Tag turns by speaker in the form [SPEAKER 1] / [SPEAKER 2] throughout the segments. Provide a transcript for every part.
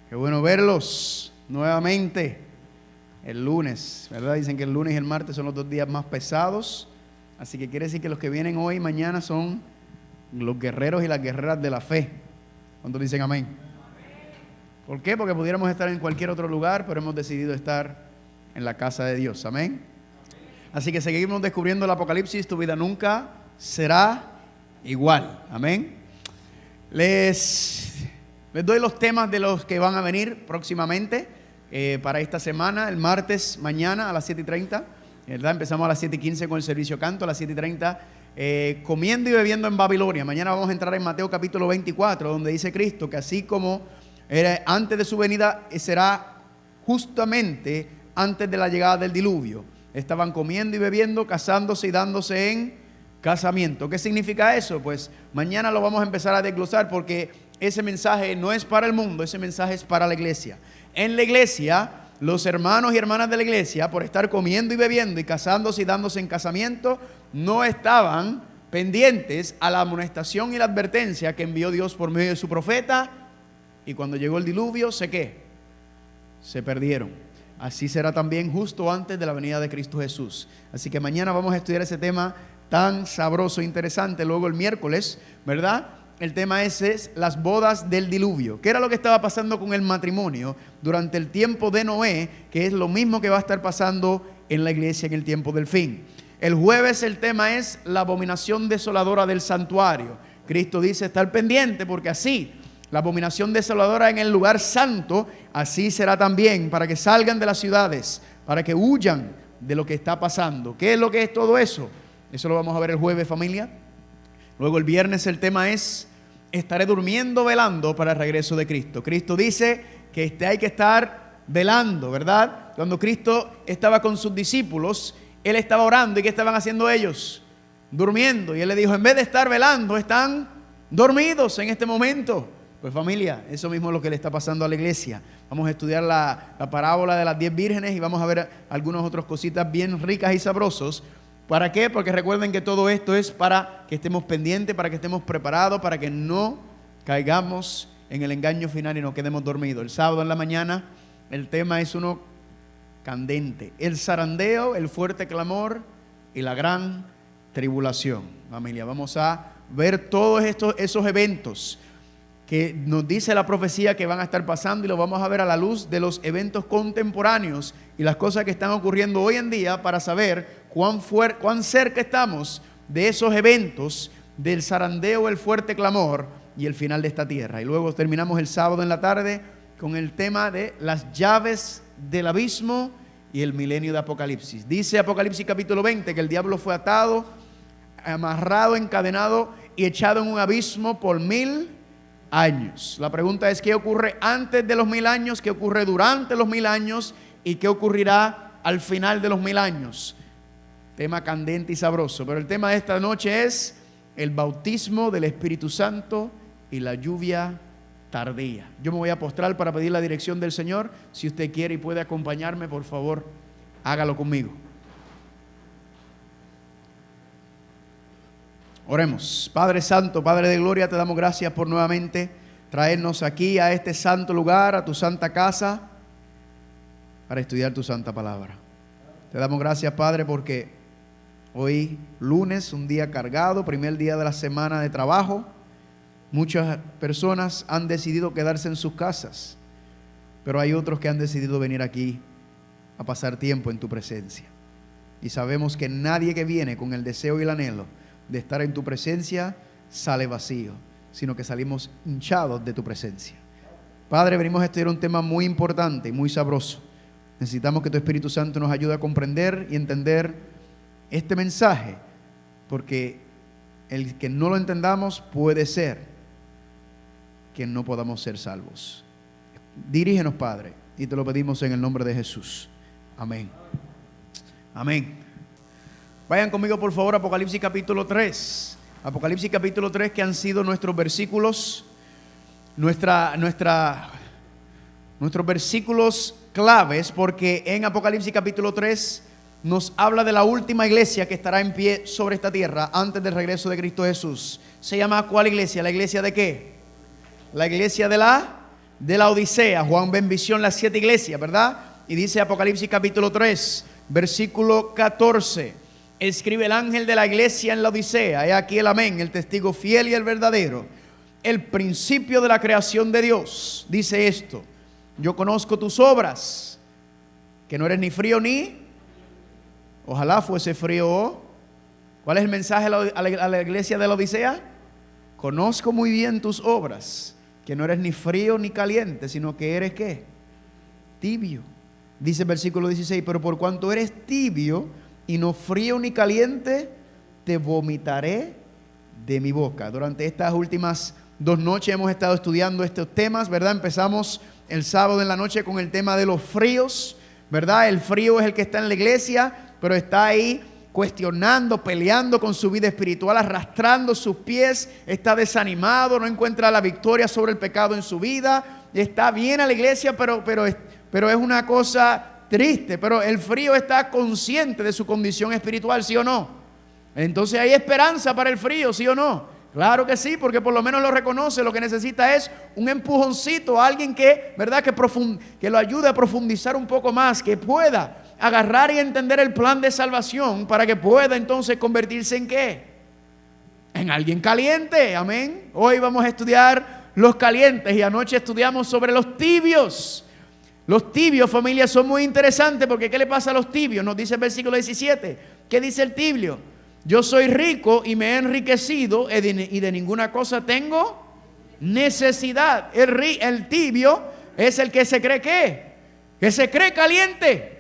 [SPEAKER 1] Qué bueno verlos nuevamente el lunes, ¿verdad? Dicen que el lunes y el martes son los 2 días más pesados. Así que quiere decir que los que vienen hoy y mañana son los guerreros y las guerreras de la fe. ¿Cuántos dicen amén? ¿Por qué? Porque pudiéramos estar en cualquier otro lugar, pero hemos decidido estar en la casa de Dios. Amén. Así que seguimos descubriendo el Apocalipsis. Tu vida nunca será igual. Amén. Les doy los temas de los que van a venir próximamente para esta semana. El martes, mañana a las 7:30, ¿verdad? Empezamos a las 7:15 con el servicio canto. A las 7:30 comiendo y bebiendo en Babilonia. Mañana vamos a entrar en Mateo capítulo 24, donde dice Cristo que así como era antes de su venida, será justamente antes de la llegada del diluvio. Estaban comiendo y bebiendo, casándose y dándose en casamiento. ¿Qué significa eso? Pues mañana lo vamos a empezar a desglosar, porque ese mensaje no es para el mundo, ese mensaje es para la iglesia. En la iglesia, los hermanos y hermanas de la iglesia, por estar comiendo y bebiendo y casándose y dándose en casamiento, no estaban pendientes a la amonestación y la advertencia que envió Dios por medio de su profeta. Y cuando llegó el diluvio, ¿se perdieron. Así será también justo antes de la venida de Cristo Jesús. Así que mañana vamos a estudiar ese tema tan sabroso e interesante. Luego el miércoles, ¿verdad? El tema es las bodas del diluvio. ¿Qué era lo que estaba pasando con el matrimonio durante el tiempo de Noé? Que es lo mismo que va a estar pasando en la iglesia en el tiempo del fin. El jueves el tema es la abominación desoladora del santuario. Cristo dice estar pendiente, porque así la abominación desoladora en el lugar santo, así será también, para que salgan de las ciudades, para que huyan de lo que está pasando. ¿Qué es lo que es todo eso? Eso lo vamos a ver el jueves, familia. Luego el viernes el tema es: estaré durmiendo, velando para el regreso de Cristo. Cristo dice que hay que estar velando, ¿verdad? Cuando Cristo estaba con sus discípulos, Él estaba orando. ¿Y qué estaban haciendo ellos? Durmiendo. Y Él le dijo: en vez de estar velando, están dormidos en este momento. Pues familia, eso mismo es lo que le está pasando a la iglesia. Vamos a estudiar la parábola de las 10 vírgenes y vamos a ver algunas otras cositas bien ricas y sabrosos. ¿Para qué? Porque recuerden que todo esto es para que estemos pendientes, para que estemos preparados, para que no caigamos en el engaño final y nos quedemos dormidos. El sábado en la mañana el tema es uno candente: el zarandeo, el fuerte clamor y la gran tribulación. Familia, vamos a ver todos esos eventos que nos dice la profecía que van a estar pasando, y lo vamos a ver a la luz de los eventos contemporáneos y las cosas que están ocurriendo hoy en día, para saber cuán cerca estamos de esos eventos del zarandeo, el fuerte clamor y el final de esta tierra. Y luego terminamos el sábado en la tarde con el tema de las llaves del abismo y el milenio de Apocalipsis. Dice Apocalipsis capítulo 20 que el diablo fue atado, amarrado, encadenado y echado en un abismo por 1000 años. La pregunta es: ¿qué ocurre antes de los 1000 años? ¿Qué ocurre durante los 1000 años? ¿Y qué ocurrirá al final de los 1000 años? Tema candente y sabroso. Pero el tema de esta noche es el bautismo del Espíritu Santo y la lluvia tardía. Yo me voy a postrar para pedir la dirección del Señor. Si usted quiere y puede acompañarme, por favor, hágalo conmigo. Oremos. Padre Santo, Padre de Gloria, te damos gracias por nuevamente traernos aquí a este santo lugar, a tu santa casa, para estudiar tu santa palabra. Te damos gracias, Padre, porque hoy lunes, un día cargado, primer día de la semana de trabajo, muchas personas han decidido quedarse en sus casas, pero hay otros que han decidido venir aquí a pasar tiempo en tu presencia. Y sabemos que nadie que viene con el deseo y el anhelo de estar en tu presencia sale vacío, sino que salimos hinchados de tu presencia. Padre, venimos a estudiar un tema muy importante y muy sabroso. Necesitamos que tu Espíritu Santo nos ayude a comprender y entender este mensaje, porque el que no lo entendamos puede ser que no podamos ser salvos. Dirígenos, Padre, y te lo pedimos en el nombre de Jesús. Amén. Amén. Vayan conmigo, por favor, a Apocalipsis capítulo 3. Apocalipsis capítulo 3, que han sido nuestros versículos, nuestros versículos claves, porque en Apocalipsis capítulo 3 nos habla de la última iglesia que estará en pie sobre esta tierra antes del regreso de Cristo Jesús. ¿Se llama cuál iglesia? ¿La iglesia de qué? La iglesia de la de la Odisea. Juan ve en visión las 7 iglesias, ¿verdad? Y dice Apocalipsis capítulo 3, versículo 14. Escribe el ángel de la iglesia en la Odisea. He aquí el amén, el testigo fiel y el verdadero, el principio de la creación de Dios. Dice esto: yo conozco tus obras, que no eres ni frío ni... Ojalá fuese frío. ¿Cuál es el mensaje a la iglesia de la Odisea? Conozco muy bien tus obras, que no eres ni frío ni caliente, sino que eres ¿qué? Tibio. Dice el versículo 16: pero por cuanto eres tibio y no frío ni caliente, te vomitaré de mi boca. Durante estas últimas 2 noches hemos estado estudiando estos temas, ¿verdad? Empezamos el sábado en la noche con el tema de los fríos, ¿verdad? El frío es el que está en la iglesia, pero está ahí cuestionando, peleando con su vida espiritual, arrastrando sus pies, está desanimado, no encuentra la victoria sobre el pecado en su vida, está bien a la iglesia, pero es una cosa triste. Pero el frío está consciente de su condición espiritual, ¿sí o no? Entonces hay esperanza para el frío, ¿sí o no? Claro que sí, porque por lo menos lo reconoce. Lo que necesita es un empujoncito, alguien que, ¿verdad?, que lo ayude a profundizar un poco más, que pueda agarrar y entender el plan de salvación para que pueda entonces convertirse en ¿qué? En alguien caliente. Amén. Hoy vamos a estudiar los calientes y anoche estudiamos sobre los tibios. Los tibios, familia, son muy interesantes porque ¿qué le pasa a los tibios? Nos dice el versículo 17. ¿Qué dice el tibio? Yo soy rico y me he enriquecido y de ninguna cosa tengo necesidad. El tibio es el que se cree ¿qué? Que se cree caliente.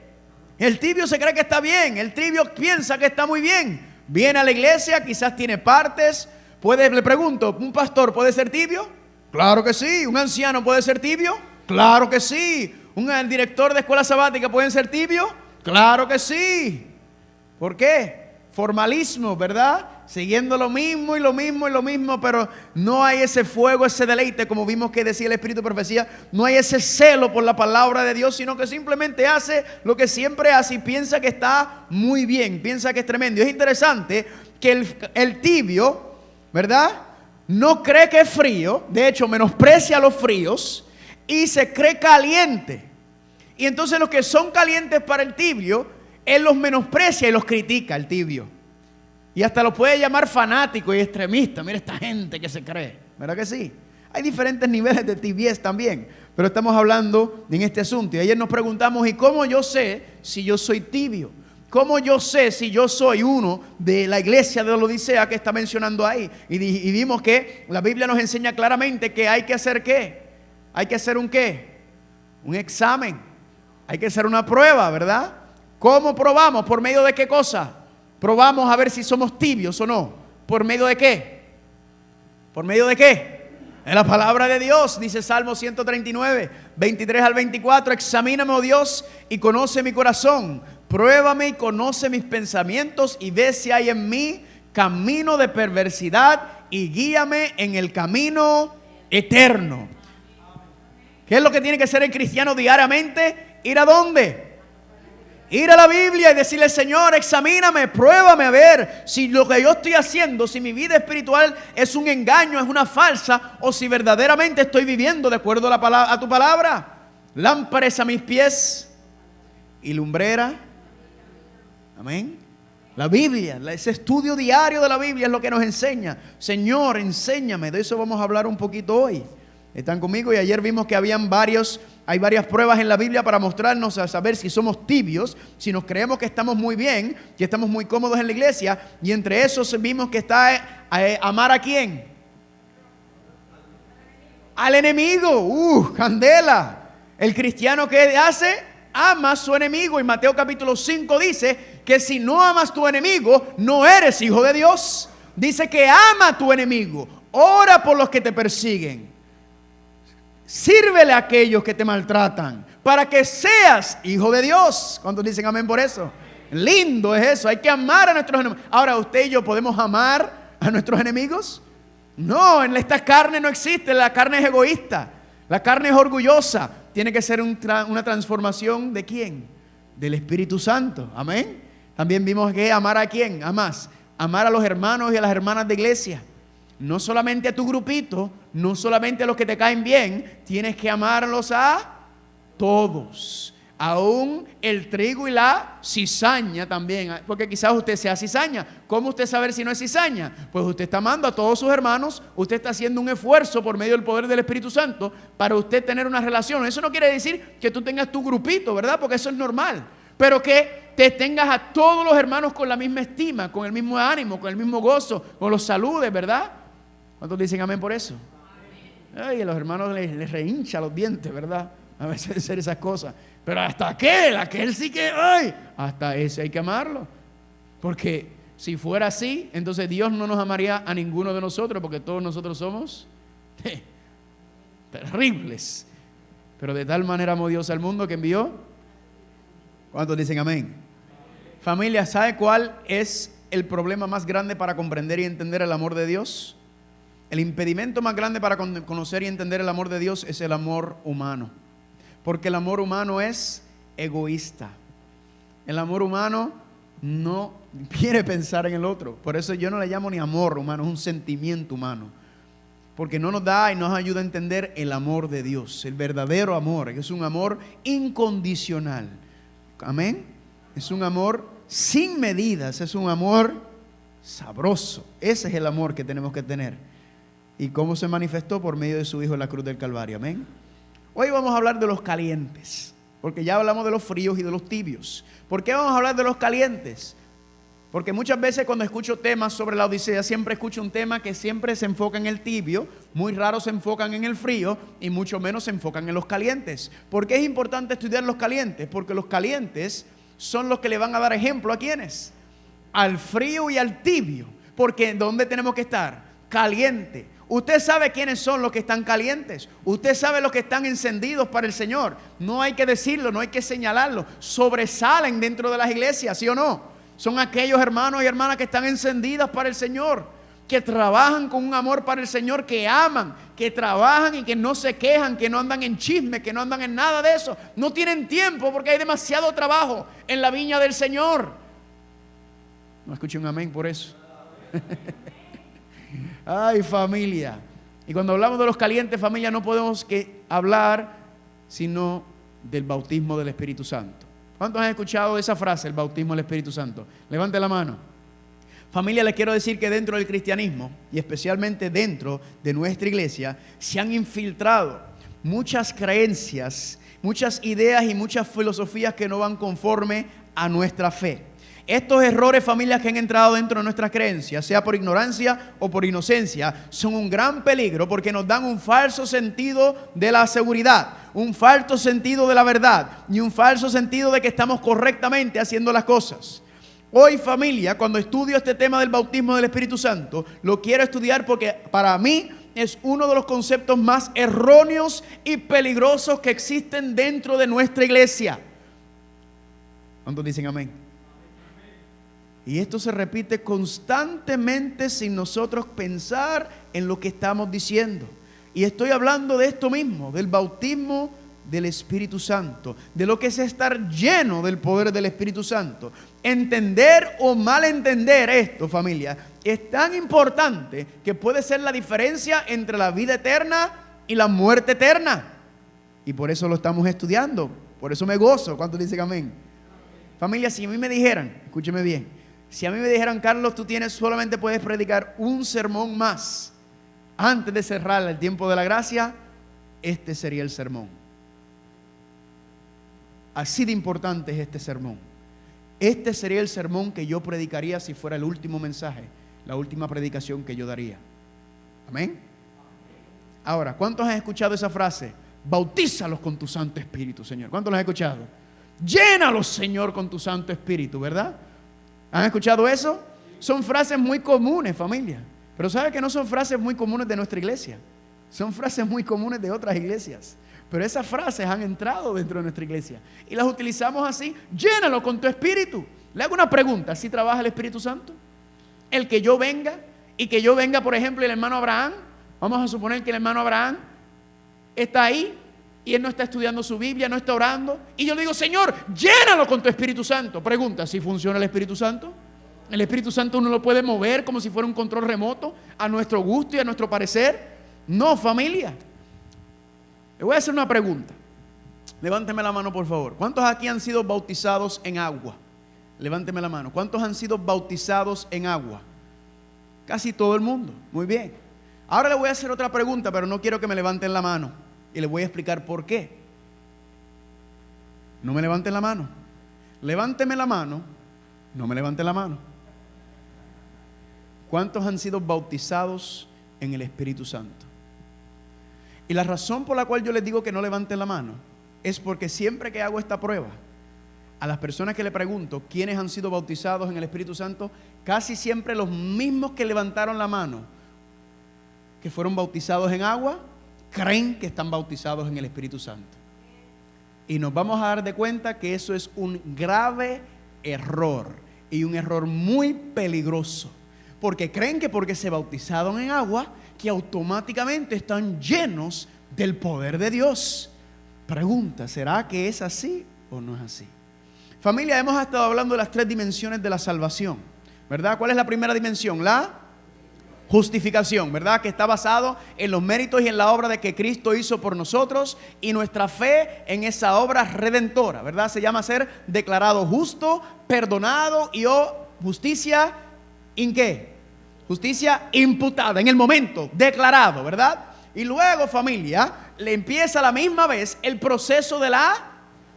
[SPEAKER 1] El tibio se cree que está bien. El tibio piensa que está muy bien. Viene a la iglesia, quizás tiene partes. Le pregunto, ¿un pastor puede ser tibio? Claro que sí. ¿Un anciano puede ser tibio? Claro que sí. ¿Un director de escuela sabática puede ser tibio? Claro que sí. ¿Por qué? Formalismo, ¿verdad? Siguiendo lo mismo y lo mismo y lo mismo, pero no hay ese fuego, ese deleite, como vimos que decía el Espíritu de Profecía. No hay ese celo por la palabra de Dios, sino que simplemente hace lo que siempre hace y piensa que está muy bien, piensa que es tremendo. Es interesante que el tibio, ¿verdad?, no cree que es frío, de hecho menosprecia a los fríos y se cree caliente. Y entonces los que son calientes para el tibio, él los menosprecia y los critica, el tibio. Y hasta los puede llamar fanático y extremista. Mira esta gente que se cree. ¿Verdad que sí? Hay diferentes niveles de tibiez también. Pero estamos hablando en este asunto. Y ayer nos preguntamos, ¿y cómo yo sé si yo soy tibio? ¿Cómo yo sé si yo soy uno de la iglesia de la Odisea que está mencionando ahí? Y vimos que la Biblia nos enseña claramente que hay que hacer ¿qué? Hay que hacer un ¿qué? Un examen. Hay que hacer una prueba, ¿verdad? ¿Cómo probamos? ¿Por medio de qué cosa? Probamos a ver si somos tibios o no. ¿Por medio de qué? ¿Por medio de qué? En la palabra de Dios, dice Salmo 139, 23 al 24. Examíname, oh Dios, y conoce mi corazón. Pruébame y conoce mis pensamientos y ve si hay en mí camino de perversidad y guíame en el camino eterno. ¿Qué es lo que tiene que hacer el cristiano diariamente? ¿Ir a dónde? Ir a la Biblia y decirle, Señor, examíname, pruébame a ver si lo que yo estoy haciendo, si mi vida espiritual es un engaño, es una falsa, o si verdaderamente estoy viviendo de acuerdo a tu palabra. Lámpara es a mis pies y lumbrera. Amén. La Biblia, ese estudio diario de la Biblia es lo que nos enseña. Señor, enséñame. De eso vamos a hablar un poquito hoy. ¿Están conmigo? Y ayer vimos que hay varias pruebas en la Biblia para mostrarnos a saber si somos tibios, si nos creemos que estamos muy bien, que estamos muy cómodos en la iglesia. Y entre esos vimos que está amar a ¿quién? Al enemigo. Candela. El cristiano, ¿qué hace? Ama a su enemigo. Y Mateo capítulo 5 dice que si no amas a tu enemigo, no eres hijo de Dios. Dice que ama a tu enemigo. Ora por los que te persiguen. Sírvele a aquellos que te maltratan para que seas hijo de Dios. ¿Cuántos dicen amén por eso? Lindo es eso. Hay que amar a nuestros enemigos. Ahora, ¿usted y yo podemos amar a nuestros enemigos? No, en esta carne no existe. La carne es egoísta. La carne es orgullosa. Tiene que ser una transformación ¿de quién? Del Espíritu Santo. Amén. También vimos que amar a quién. Amar a los hermanos y a las hermanas de iglesia. No solamente a tu grupito, no solamente a los que te caen bien, tienes que amarlos a todos. Aún el trigo y la cizaña también, porque quizás usted sea cizaña. ¿Cómo usted saber si no es cizaña? Pues usted está amando a todos sus hermanos, usted está haciendo un esfuerzo por medio del poder del Espíritu Santo para usted tener una relación. Eso no quiere decir que tú tengas tu grupito, ¿verdad? Porque eso es normal. Pero que te tengas a todos los hermanos con la misma estima, con el mismo ánimo, con el mismo gozo, con los saludes, ¿verdad? ¿Cuántos dicen amén por eso? Ay, a los hermanos les rehincha los dientes, ¿verdad? A veces hacer esas cosas. Pero hasta aquel sí que, ay, hasta ese hay que amarlo. Porque si fuera así, entonces Dios no nos amaría a ninguno de nosotros, porque todos nosotros somos terribles. Pero de tal manera amó Dios al mundo que envió. ¿Cuántos dicen amén? Familia, ¿sabe cuál es el problema más grande para comprender y entender el amor de Dios? El impedimento más grande para conocer y entender el amor de Dios es el amor humano. Porque el amor humano es egoísta. El amor humano no quiere pensar en el otro. Por eso yo no le llamo ni amor humano, es un sentimiento humano. Porque no nos da y nos ayuda a entender el amor de Dios, el verdadero amor, que es un amor incondicional. Amén. Es un amor sin medidas, es un amor sabroso. Ese es el amor que tenemos que tener. ¿Y cómo se manifestó? Por medio de su Hijo en la cruz del Calvario. Amén. Hoy vamos a hablar de los calientes, porque ya hablamos de los fríos y de los tibios. ¿Por qué vamos a hablar de los calientes? Porque muchas veces cuando escucho temas sobre la Odisea, siempre escucho un tema que siempre se enfoca en el tibio, muy raro se enfocan en el frío y mucho menos se enfocan en los calientes. ¿Por qué es importante estudiar los calientes? Porque los calientes son los que le van a dar ejemplo a ¿quiénes? Al frío y al tibio. Porque ¿dónde tenemos que estar? Caliente. Usted sabe quiénes son los que están calientes. Usted sabe los que están encendidos para el Señor. No hay que decirlo, no hay que señalarlo. Sobresalen dentro de las iglesias, ¿sí o no? Son aquellos hermanos y hermanas que están encendidas para el Señor, que trabajan con un amor para el Señor, que aman, que trabajan y que no se quejan, que no andan en chisme, que no andan en nada de eso. No tienen tiempo porque hay demasiado trabajo en la viña del Señor. No escuché un amén por eso. Ay, familia. Y cuando hablamos de los calientes, familia, no podemos que hablar sino del bautismo del Espíritu Santo. ¿Cuántos han escuchado esa frase, el bautismo del Espíritu Santo? Levante la mano. Familia, les quiero decir que dentro del cristianismo, y especialmente dentro de nuestra iglesia, se han infiltrado muchas creencias, muchas ideas y muchas filosofías que no van conforme a nuestra fe. Estos errores, familias, que han entrado dentro de nuestras creencias, sea por ignorancia o por inocencia, son un gran peligro porque nos dan un falso sentido de la seguridad, un falso sentido de la verdad y un falso sentido de que estamos correctamente haciendo las cosas. Hoy, familia, cuando estudio este tema del bautismo del Espíritu Santo, lo quiero estudiar porque para mí es uno de los conceptos más erróneos y peligrosos que existen dentro de nuestra iglesia. ¿Cuántos dicen amén? Y esto se repite constantemente sin nosotros pensar en lo que estamos diciendo. Y estoy hablando de esto mismo, del bautismo del Espíritu Santo, de lo que es estar lleno del poder del Espíritu Santo. Entender o malentender esto, familia, es tan importante que puede ser la diferencia entre la vida eterna y la muerte eterna. Y por eso lo estamos estudiando, por eso me gozo. ¿Cuántos dicen amén? Familia, si a mí me dijeran, escúcheme bien, si a mí me dijeran, Carlos, tú solamente puedes predicar un sermón más antes de cerrar el tiempo de la gracia, este sería el sermón. Así de importante es este sermón. Este sería el sermón que yo predicaría si fuera el último mensaje, la última predicación que yo daría. Amén. Ahora, ¿cuántos han escuchado esa frase? Bautízalos con tu Santo Espíritu, Señor. ¿Cuántos los han escuchado? Llénalos, Señor, con tu Santo Espíritu, ¿verdad? ¿Han escuchado eso? Son frases muy comunes, familia. Pero ¿sabe que no son frases muy comunes de nuestra iglesia? Son frases muy comunes de otras iglesias. Pero esas frases han entrado dentro de nuestra iglesia y las utilizamos así. Llénalo con tu espíritu. Le hago una pregunta: ¿sí trabaja el Espíritu Santo? El que yo venga y que yo venga, por ejemplo, el hermano Abraham. Vamos a suponer que el hermano Abraham está ahí y él no está estudiando su Biblia, no está orando, y yo le digo, Señor, llénalo con tu Espíritu Santo. Pregunta, ¿sí funciona el Espíritu Santo? El Espíritu Santo uno lo puede mover como si fuera un control remoto a nuestro gusto y a nuestro parecer. No, familia. Le voy a hacer una pregunta. Levánteme la mano, por favor. ¿Cuántos aquí han sido bautizados en agua? Levánteme la mano. ¿Cuántos han sido bautizados en agua? Casi todo el mundo. Muy bien. Ahora le voy a hacer otra pregunta, pero no quiero que me levanten la mano. Y les voy a explicar por qué. No me levanten la mano. Levánteme la mano. No me levanten la mano. ¿Cuántos han sido bautizados en el Espíritu Santo? Y la razón por la cual yo les digo que no levanten la mano es porque siempre que hago esta prueba, a las personas que le pregunto quiénes han sido bautizados en el Espíritu Santo, casi siempre los mismos que levantaron la mano, que fueron bautizados en agua, creen que están bautizados en el Espíritu Santo. Y nos vamos a dar de cuenta que eso es un grave error y un error muy peligroso, porque creen que porque se bautizaron en agua, que automáticamente están llenos del poder de Dios. Pregunta, ¿será que es así o no es así? Familia, hemos estado hablando de las 3 dimensiones de la salvación, ¿verdad? ¿Cuál es la primera dimensión? La justificación, ¿verdad? Que está basado en los méritos y en la obra de que Cristo hizo por nosotros y nuestra fe en esa obra redentora, ¿verdad? Se llama ser declarado justo, perdonado y justicia, ¿en qué? Justicia imputada, en el momento, declarado, ¿verdad? Y luego, familia, le empieza a la misma vez el proceso de la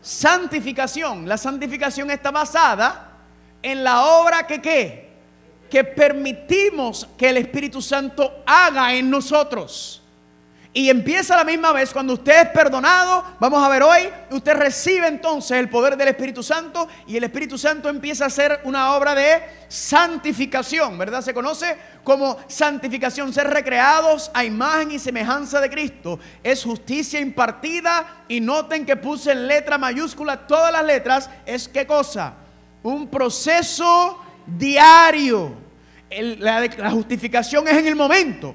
[SPEAKER 1] santificación. La santificación está basada en la obra que permitimos que el Espíritu Santo haga en nosotros. Y empieza a la misma vez cuando usted es perdonado. Vamos a ver hoy, usted recibe entonces el poder del Espíritu Santo y el Espíritu Santo empieza a hacer una obra de santificación, ¿verdad? Se conoce como santificación, ser recreados a imagen y semejanza de Cristo. Es justicia impartida, y noten que puse en letra mayúscula todas las letras. ¿Es qué cosa? Un proceso diario. La justificación es en el momento,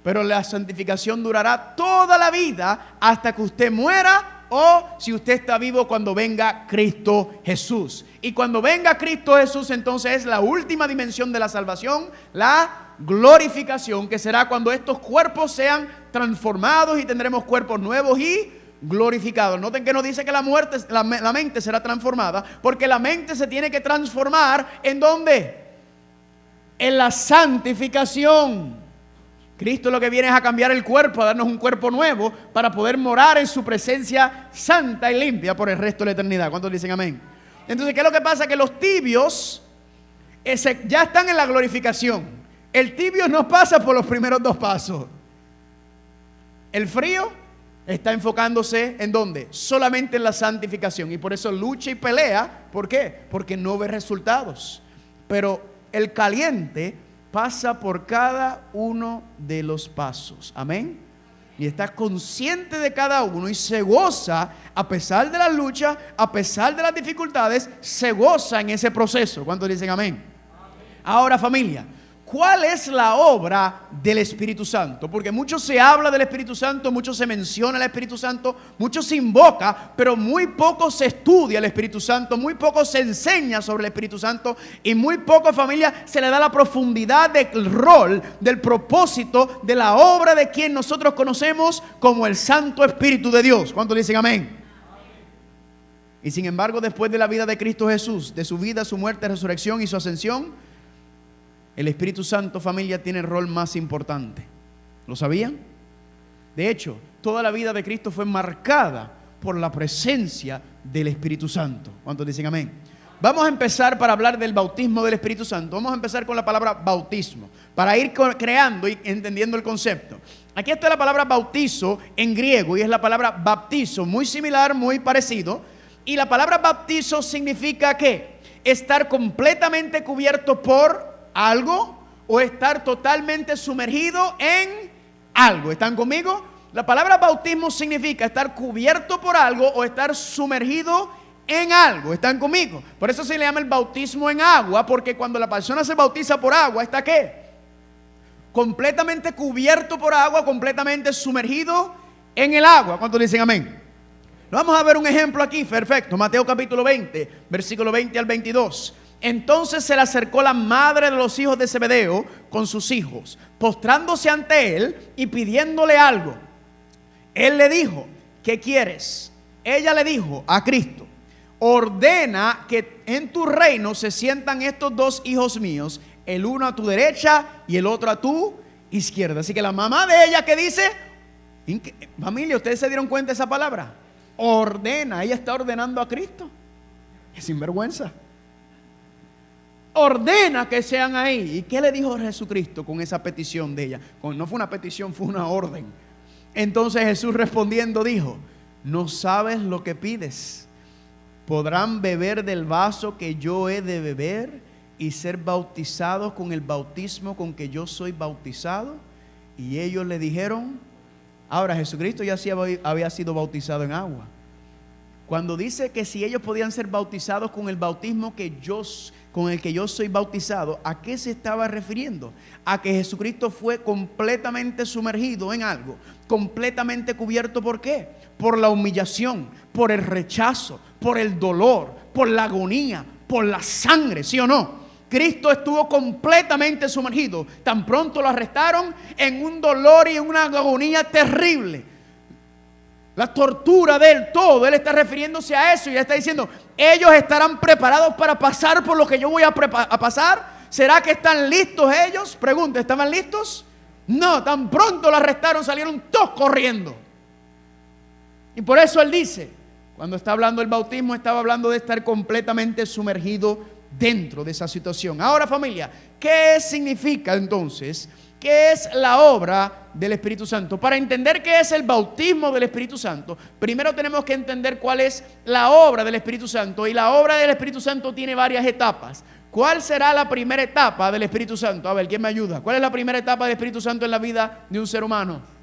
[SPEAKER 1] pero la santificación durará toda la vida hasta que usted muera, o si usted está vivo cuando venga Cristo Jesús. Y cuando venga Cristo Jesús, entonces es la última dimensión de la salvación, la glorificación, que será cuando estos cuerpos sean transformados y tendremos cuerpos nuevos y glorificados. Noten que no dice que la mente será transformada, porque la mente se tiene que transformar ¿en dónde? En la santificación. Cristo lo que viene es a cambiar el cuerpo, a darnos un cuerpo nuevo para poder morar en su presencia santa y limpia por el resto de la eternidad. ¿Cuántos dicen amén? Entonces, ¿qué es lo que pasa? Que los tibios ya están en la glorificación. El tibio no pasa por los primeros 2 pasos. El frío está enfocándose ¿en dónde? Solamente en la santificación, y por eso lucha y pelea. ¿Por qué? Porque no ve resultados. Pero el caliente pasa por cada uno de los pasos. Amén. Y está consciente de cada uno y se goza a pesar de las luchas, a pesar de las dificultades, se goza en ese proceso. ¿Cuántos dicen amén? Ahora, familia, ¿cuál es la obra del Espíritu Santo? Porque mucho se habla del Espíritu Santo, mucho se menciona el Espíritu Santo, mucho se invoca, pero muy poco se estudia el Espíritu Santo, muy poco se enseña sobre el Espíritu Santo, y muy poco, familia, se le da la profundidad del rol, del propósito, de la obra de quien nosotros conocemos como el Santo Espíritu de Dios. ¿Cuántos dicen amén? Y sin embargo, después de la vida de Cristo Jesús, de su vida, su muerte, resurrección y su ascensión, el Espíritu Santo, familia, tiene el rol más importante. ¿Lo sabían? De hecho, toda la vida de Cristo fue marcada por la presencia del Espíritu Santo. ¿Cuántos dicen amén? Vamos a empezar para hablar del bautismo del Espíritu Santo. Vamos a empezar con la palabra bautismo, para ir creando y entendiendo el concepto. Aquí está la palabra bautizo en griego y es la palabra baptizo, muy similar, muy parecido. Y la palabra baptizo significa ¿qué? Estar completamente cubierto por algo o estar totalmente sumergido en algo. ¿Están conmigo? La palabra bautismo significa estar cubierto por algo o estar sumergido en algo. ¿Están conmigo? Por eso se le llama el bautismo en agua, porque cuando la persona se bautiza por agua, ¿está qué? Completamente cubierto por agua, completamente sumergido en el agua. ¿Cuántos dicen amén? Vamos a ver un ejemplo aquí, perfecto. Mateo capítulo 20, versículo 20 al 22. Entonces se le acercó la madre de los hijos de Zebedeo con sus hijos, postrándose ante él y pidiéndole algo. Él le dijo: ¿qué quieres? Ella le dijo a Cristo: ordena que en tu reino se sientan estos dos hijos míos, el uno a tu derecha y el otro a tu izquierda. Así que la mamá de ella, ¿qué dice? Familia, ¿ustedes se dieron cuenta de esa palabra? Ordena, ella está ordenando a Cristo. Es sinvergüenza. Ordena que sean ahí. ¿Y qué le dijo Jesucristo con esa petición de ella? No fue una petición, fue una orden. Entonces Jesús respondiendo dijo: no sabes lo que pides. ¿Podrán beber del vaso que yo he de beber y ser bautizados con el bautismo con que yo soy bautizado? Y ellos le dijeron. Ahora, Jesucristo ya había sido bautizado en agua. Cuando dice que si ellos podían ser bautizados con el bautismo con el que yo soy bautizado, ¿a qué se estaba refiriendo? A que Jesucristo fue completamente sumergido en algo, completamente cubierto. ¿Por qué? Por la humillación, por el rechazo, por el dolor, por la agonía, por la sangre, ¿sí o no? Cristo estuvo completamente sumergido. Tan pronto lo arrestaron, en un dolor y en una agonía terrible. La tortura de él, todo. Él está refiriéndose a eso y está diciendo: ellos estarán preparados para pasar por lo que yo voy a pasar. ¿Será que están listos ellos? Pregunta, ¿estaban listos? No, tan pronto lo arrestaron, salieron todos corriendo. Y por eso él dice, cuando está hablando del bautismo, estaba hablando de estar completamente sumergido dentro de esa situación. Ahora, familia, ¿qué significa entonces? ¿Qué es la obra del Espíritu Santo? Para entender qué es el bautismo del Espíritu Santo, primero tenemos que entender cuál es la obra del Espíritu Santo. Y la obra del Espíritu Santo tiene varias etapas. ¿Cuál será la primera etapa del Espíritu Santo? A ver, ¿quién me ayuda? ¿Cuál es la primera etapa del Espíritu Santo en la vida de un ser humano?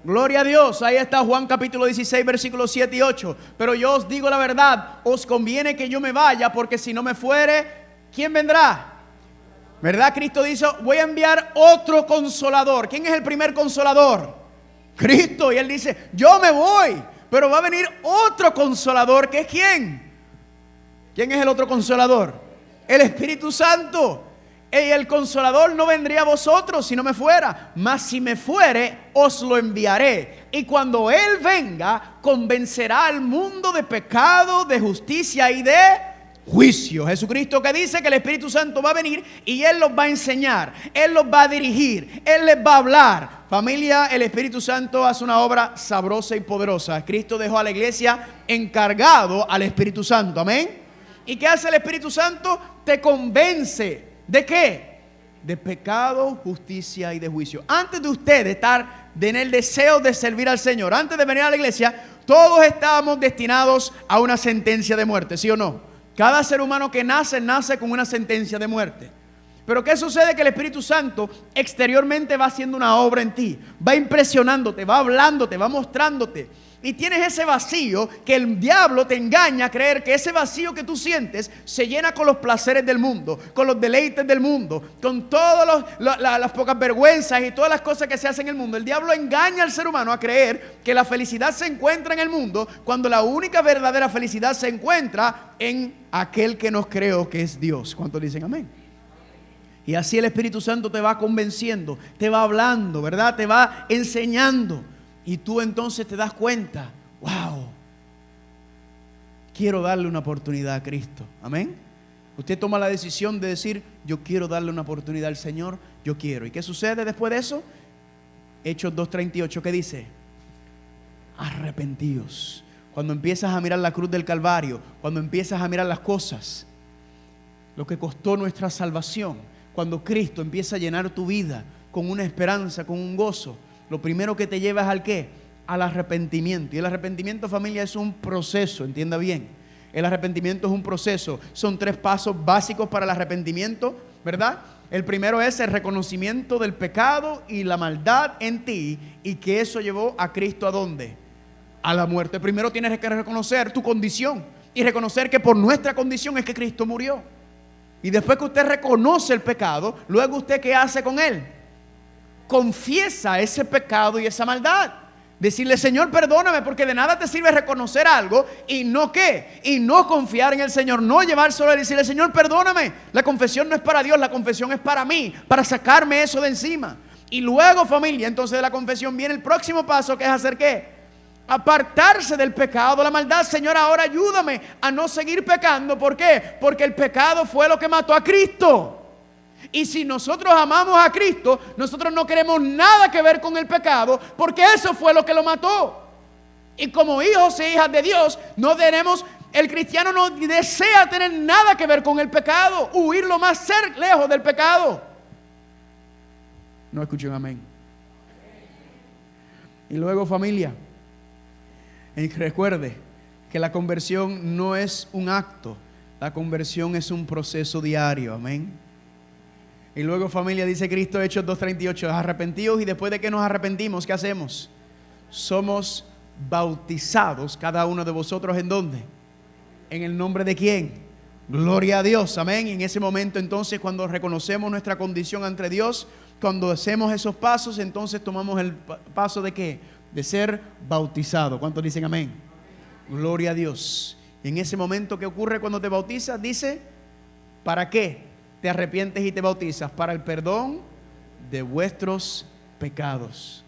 [SPEAKER 1] Gloria a Dios. Ahí está Juan capítulo 16 versículos 7 y 8. Pero yo os digo la verdad, os conviene que yo me vaya, porque si no me fuere, ¿quién vendrá? ¿Verdad? Cristo dice: voy a enviar otro consolador. ¿Quién es el primer consolador? Cristo. Y él dice: yo me voy, pero va a venir otro consolador. ¿Que es quién? ¿Quién es el otro consolador? El Espíritu Santo. Y el consolador no vendría a vosotros si no me fuera, mas si me fuere, os lo enviaré. Y cuando Él venga, convencerá al mundo de pecado, de justicia y de juicio. Jesucristo que dice que el Espíritu Santo va a venir y Él los va a enseñar, Él los va a dirigir, Él les va a hablar. Familia, el Espíritu Santo hace una obra sabrosa y poderosa. Cristo dejó a la iglesia encargado al Espíritu Santo. Amén. ¿Y qué hace el Espíritu Santo? Te convence. ¿De qué? De pecado, justicia y de juicio. Antes de usted estar en el deseo de servir al Señor, antes de venir a la iglesia, todos estábamos destinados a una sentencia de muerte, ¿sí o no? Cada ser humano que nace con una sentencia de muerte. Pero ¿qué sucede? Que el Espíritu Santo exteriormente va haciendo una obra en ti, va impresionándote, va hablándote, va mostrándote. Y tienes ese vacío que el diablo te engaña a creer que ese vacío que tú sientes se llena con los placeres del mundo, con los deleites del mundo, con todas las pocas vergüenzas y todas las cosas que se hacen en el mundo. El diablo engaña al ser humano a creer que la felicidad se encuentra en el mundo, cuando la única verdadera felicidad se encuentra en aquel que nos creó, que es Dios. ¿Cuántos dicen amén? Y así el Espíritu Santo te va convenciendo, te va hablando, ¿verdad? Te va enseñando. Y tú entonces te das cuenta: wow, quiero darle una oportunidad a Cristo. Amén. Usted toma la decisión de decir: yo quiero darle una oportunidad al Señor, yo quiero. ¿Y qué sucede después de eso? Hechos 2:38, ¿qué dice? Arrepentíos. Cuando empiezas a mirar la cruz del Calvario, cuando empiezas a mirar las cosas, lo que costó nuestra salvación, cuando Cristo empieza a llenar tu vida con una esperanza, con un gozo, lo primero que te lleva es ¿al qué? Al arrepentimiento. Y el arrepentimiento, familia, es un proceso, entienda bien. El arrepentimiento es un proceso. Son 3 pasos básicos para el arrepentimiento, ¿verdad? El primero es el reconocimiento del pecado y la maldad en ti, y que eso llevó a Cristo ¿a dónde? A la muerte. Primero tienes que reconocer tu condición y reconocer que por nuestra condición es que Cristo murió. Y después que usted reconoce el pecado, luego usted ¿qué hace con él? Confiesa ese pecado y esa maldad. Decirle, Señor, perdóname, porque de nada te sirve reconocer algo y no ¿qué? Y no confiar en el Señor, no llevárselo a decirle, Señor, perdóname. La confesión no es para Dios, la confesión es para mí, para sacarme eso de encima. Y luego, familia, entonces de la confesión viene el próximo paso, que es hacer ¿qué? Apartarse del pecado, la maldad. Señor, ahora ayúdame a no seguir pecando. ¿Por qué? Porque el pecado fue lo que mató a Cristo. Y si nosotros amamos a Cristo, nosotros no queremos nada que ver con el pecado, porque eso fue lo que lo mató. Y como hijos e hijas de Dios, el cristiano no desea tener nada que ver con el pecado, huir lo más lejos del pecado. No escuché un amén. Y luego, familia, recuerde que la conversión no es un acto, la conversión es un proceso diario, amén. Y luego, familia, dice Cristo, Hechos 2:38, arrepentidos, y después de que nos arrepentimos, ¿qué hacemos? Somos bautizados, cada uno de vosotros, ¿en dónde? ¿En el nombre de quién? Gloria a Dios, amén. Y en ese momento, entonces, cuando reconocemos nuestra condición ante Dios, cuando hacemos esos pasos, entonces tomamos el paso de ¿qué? De ser bautizado. ¿Cuántos dicen amén? Gloria a Dios. Y en ese momento, ¿qué ocurre cuando te bautizas? Dice, ¿para qué te arrepientes y te bautizas? Para el perdón de vuestros pecados.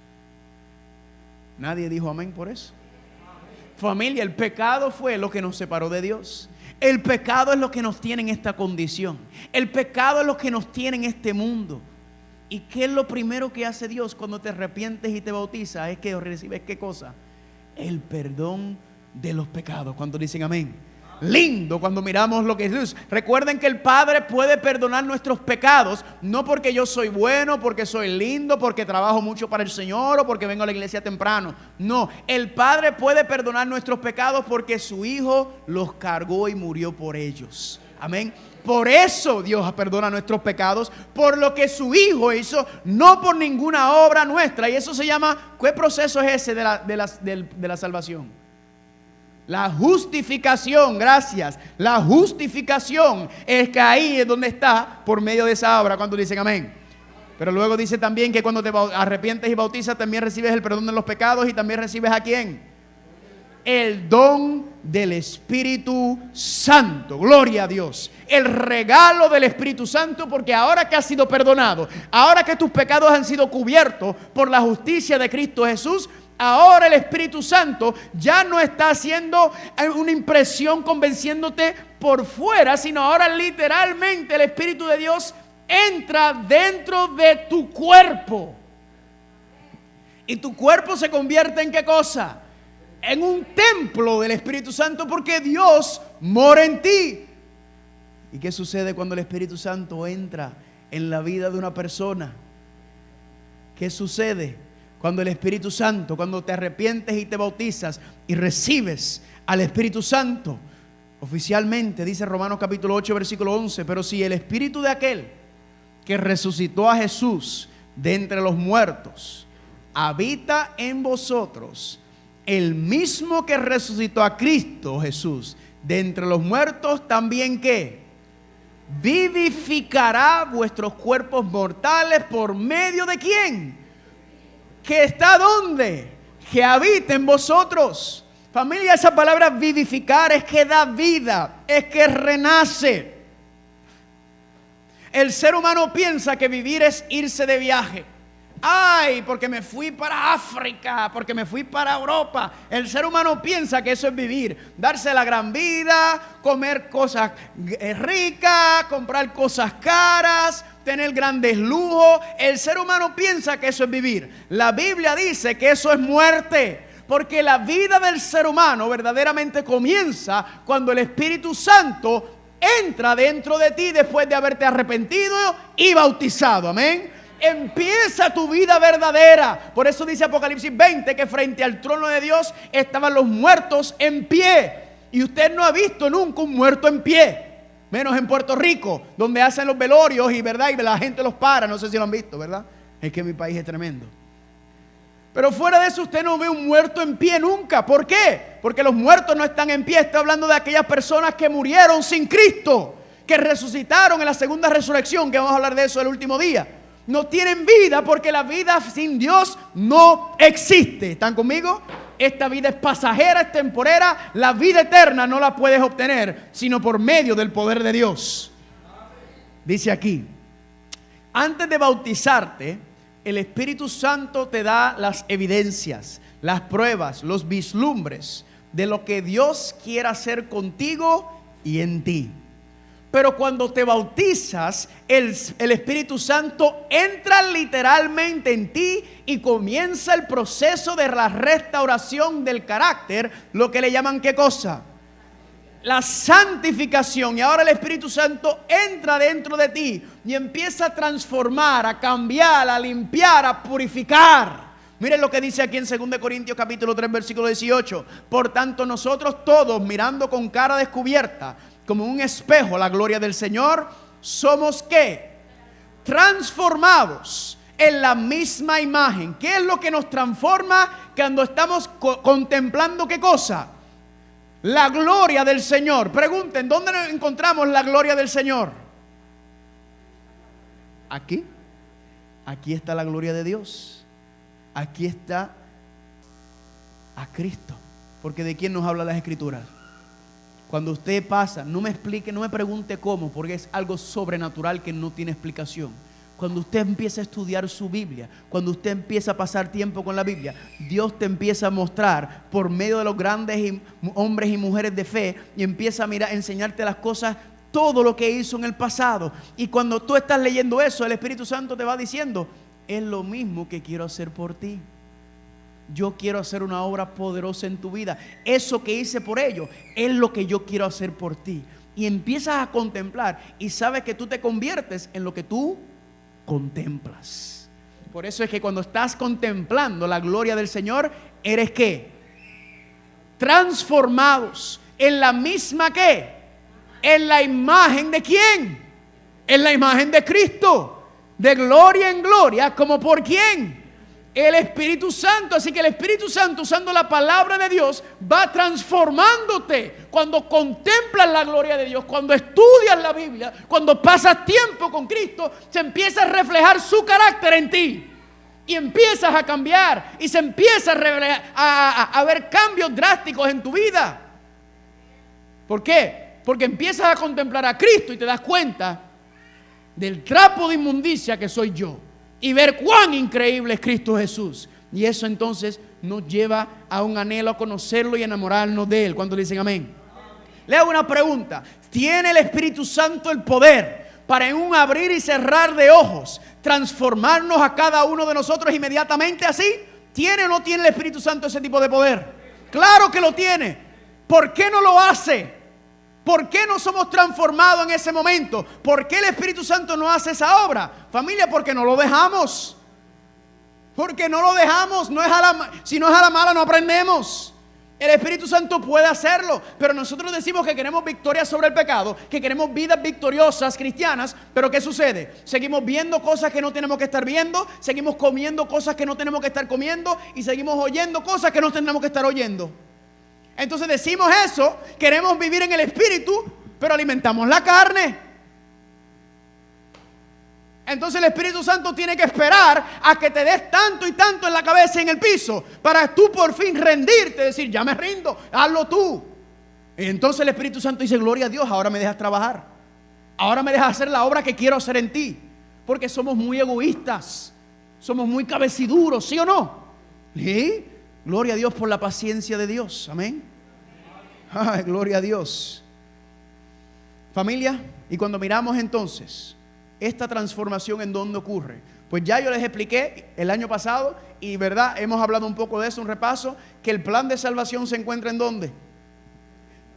[SPEAKER 1] Nadie dijo amén por eso. Familia, el pecado fue lo que nos separó de Dios. El pecado es lo que nos tiene en esta condición. El pecado es lo que nos tiene en este mundo. ¿Y qué es lo primero que hace Dios cuando te arrepientes y te bautizas? Es que recibes ¿qué cosa? El perdón de los pecados. ¿Cuántos dicen amén? Lindo cuando miramos lo que es Dios. Recuerden que el Padre puede perdonar nuestros pecados, no porque yo soy bueno, porque soy lindo, porque trabajo mucho para el Señor o porque vengo a la iglesia temprano. No, el Padre puede perdonar nuestros pecados porque su Hijo los cargó y murió por ellos. Amén. Por eso Dios perdona nuestros pecados, por lo que su Hijo hizo, no por ninguna obra nuestra. Y eso se llama, ¿qué proceso es ese de la salvación? La justificación, gracias. La justificación es que ahí es donde está por medio de esa obra. ¿Cuántos dicen amén? Pero luego dice también que cuando te arrepientes y bautizas también recibes el perdón de los pecados y también recibes ¿a quién? El don del Espíritu Santo. Gloria a Dios. El regalo del Espíritu Santo, porque ahora que has sido perdonado, ahora que tus pecados han sido cubiertos por la justicia de Cristo Jesús, ahora el Espíritu Santo ya no está haciendo una impresión convenciéndote por fuera, sino ahora literalmente el Espíritu de Dios entra dentro de tu cuerpo. Y tu cuerpo se convierte ¿en qué cosa? En un templo del Espíritu Santo, porque Dios mora en ti. ¿Y qué sucede cuando el Espíritu Santo entra en la vida de una persona? ¿Qué sucede cuando el Espíritu Santo, cuando te arrepientes y te bautizas y recibes al Espíritu Santo? Oficialmente dice Romanos capítulo 8 versículo 11, pero si el Espíritu de aquel que resucitó a Jesús de entre los muertos habita en vosotros, el mismo que resucitó a Cristo Jesús de entre los muertos, también ¿qué? Vivificará vuestros cuerpos mortales por medio de ¿quién? ¿Que está dónde? Que habita en vosotros. Familia, esa palabra vivificar es que da vida, es que renace. El ser humano piensa que vivir es irse de viaje. Ay, porque me fui para África, porque me fui para Europa. El ser humano piensa que eso es vivir, darse la gran vida, comer cosas ricas, comprar cosas caras, tener grandes lujos. El ser humano piensa que eso es vivir. La Biblia dice que eso es muerte, porque la vida del ser humano verdaderamente comienza cuando el Espíritu Santo entra dentro de ti después de haberte arrepentido y bautizado. Amén. Empieza tu vida verdadera. Por eso dice Apocalipsis 20 que frente al trono de Dios estaban los muertos en pie. Y usted no ha visto nunca un muerto en pie, menos en Puerto Rico, donde hacen los velorios y verdad, y la gente los para. No sé si lo han visto, ¿verdad? Es que mi país es tremendo. Pero fuera de eso usted no ve un muerto en pie nunca. ¿Por qué? Porque los muertos no están en pie. Está hablando de aquellas personas que murieron sin Cristo, que resucitaron en la segunda resurrección, que vamos a hablar de eso el último día. no tienen vida porque la vida sin Dios no existe. ¿Están conmigo? Esta vida es pasajera, es temporera. La vida eterna no la puedes obtener sino por medio del poder de Dios. Dice aquí, antes de bautizarte, el Espíritu Santo te da las evidencias, las pruebas, los vislumbres de lo que Dios quiere hacer contigo y en ti. Pero cuando te bautizas, el Espíritu Santo entra literalmente en ti y comienza el proceso de la restauración del carácter, lo que le llaman ¿qué cosa? La santificación. Y ahora el Espíritu Santo entra dentro de ti y empieza a transformar, a cambiar, a limpiar, a purificar. Miren lo que dice aquí en 2 Corintios capítulo 3 versículo 18. Por tanto nosotros todos, mirando con cara descubierta como un espejo la gloria del Señor, somos ¿qué? Transformados en la misma imagen. ¿Qué es lo que nos transforma cuando estamos contemplando qué cosa? La gloria del Señor. Pregunten, ¿dónde encontramos la gloria del Señor? Aquí. Aquí está la gloria de Dios. Aquí está a Cristo. Porque ¿de quién nos habla las Escrituras? Cuando usted pasa, no me explique, no me pregunte cómo, porque es algo sobrenatural que no tiene explicación. Cuando usted empieza a estudiar su Biblia, cuando usted empieza a pasar tiempo con la Biblia, Dios te empieza a mostrar por medio de los grandes hombres y mujeres de fe y empieza a mirar, a enseñarte las cosas, todo lo que hizo en el pasado. Y cuando tú estás leyendo eso, el Espíritu Santo te va diciendo, es lo mismo que quiero hacer por ti. Yo quiero hacer una obra poderosa en tu vida. Eso que hice por ellos es lo que yo quiero hacer por ti. Y empiezas a contemplar y sabes que tú te conviertes en lo que tú contemplas. Por eso es que cuando estás contemplando la gloria del Señor, eres ¿qué? Transformados en la misma ¿qué? En la imagen de ¿quién? En la imagen de Cristo. De gloria en gloria, ¿como por quién? El Espíritu Santo. Así que el Espíritu Santo, usando la palabra de Dios, va transformándote. Cuando contemplas la gloria de Dios, cuando estudias la Biblia, cuando pasas tiempo con Cristo, se empieza a reflejar su carácter en ti. Y empiezas a cambiar. Y se empieza a ver cambios drásticos en tu vida. ¿Por qué? Porque empiezas a contemplar a Cristo y te das cuenta del trapo de inmundicia que soy yo. Y ver cuán increíble es Cristo Jesús. Y eso entonces nos lleva a un anhelo a conocerlo y enamorarnos de Él. ¿Cuántos dicen amén? Le hago una pregunta. ¿Tiene el Espíritu Santo el poder para en un abrir y cerrar de ojos transformarnos a cada uno de nosotros inmediatamente así? ¿Tiene o no tiene el Espíritu Santo ese tipo de poder? Claro que lo tiene. ¿Por qué no lo hace? ¿Por qué no somos transformados en ese momento? ¿Por qué el Espíritu Santo no hace esa obra? Familia, porque no lo dejamos. Porque no lo dejamos. Si no es a la mala, no aprendemos. El Espíritu Santo puede hacerlo, pero nosotros decimos que queremos victoria sobre el pecado, que queremos vidas victoriosas cristianas, pero ¿qué sucede? Seguimos viendo cosas que no tenemos que estar viendo, seguimos comiendo cosas que no tenemos que estar comiendo y seguimos oyendo cosas que no tenemos que estar oyendo. Entonces decimos eso, queremos vivir en el Espíritu, pero alimentamos la carne. Entonces el Espíritu Santo tiene que esperar a que te des tanto y tanto en la cabeza y en el piso para tú por fin rendirte, decir, ya me rindo, hazlo tú. Y entonces el Espíritu Santo dice, gloria a Dios, ahora me dejas trabajar. Ahora me dejas hacer la obra que quiero hacer en ti. Porque somos muy egoístas, somos muy cabeciduros, ¿sí o no? ¿Sí? Gloria a Dios por la paciencia de Dios. Amén. Ay, gloria a Dios. Familia, y cuando miramos entonces esta transformación, ¿en dónde ocurre? Pues ya yo les expliqué el año pasado y verdad, hemos hablado un poco de eso, un repaso, que el plan de salvación se encuentra ¿en dónde?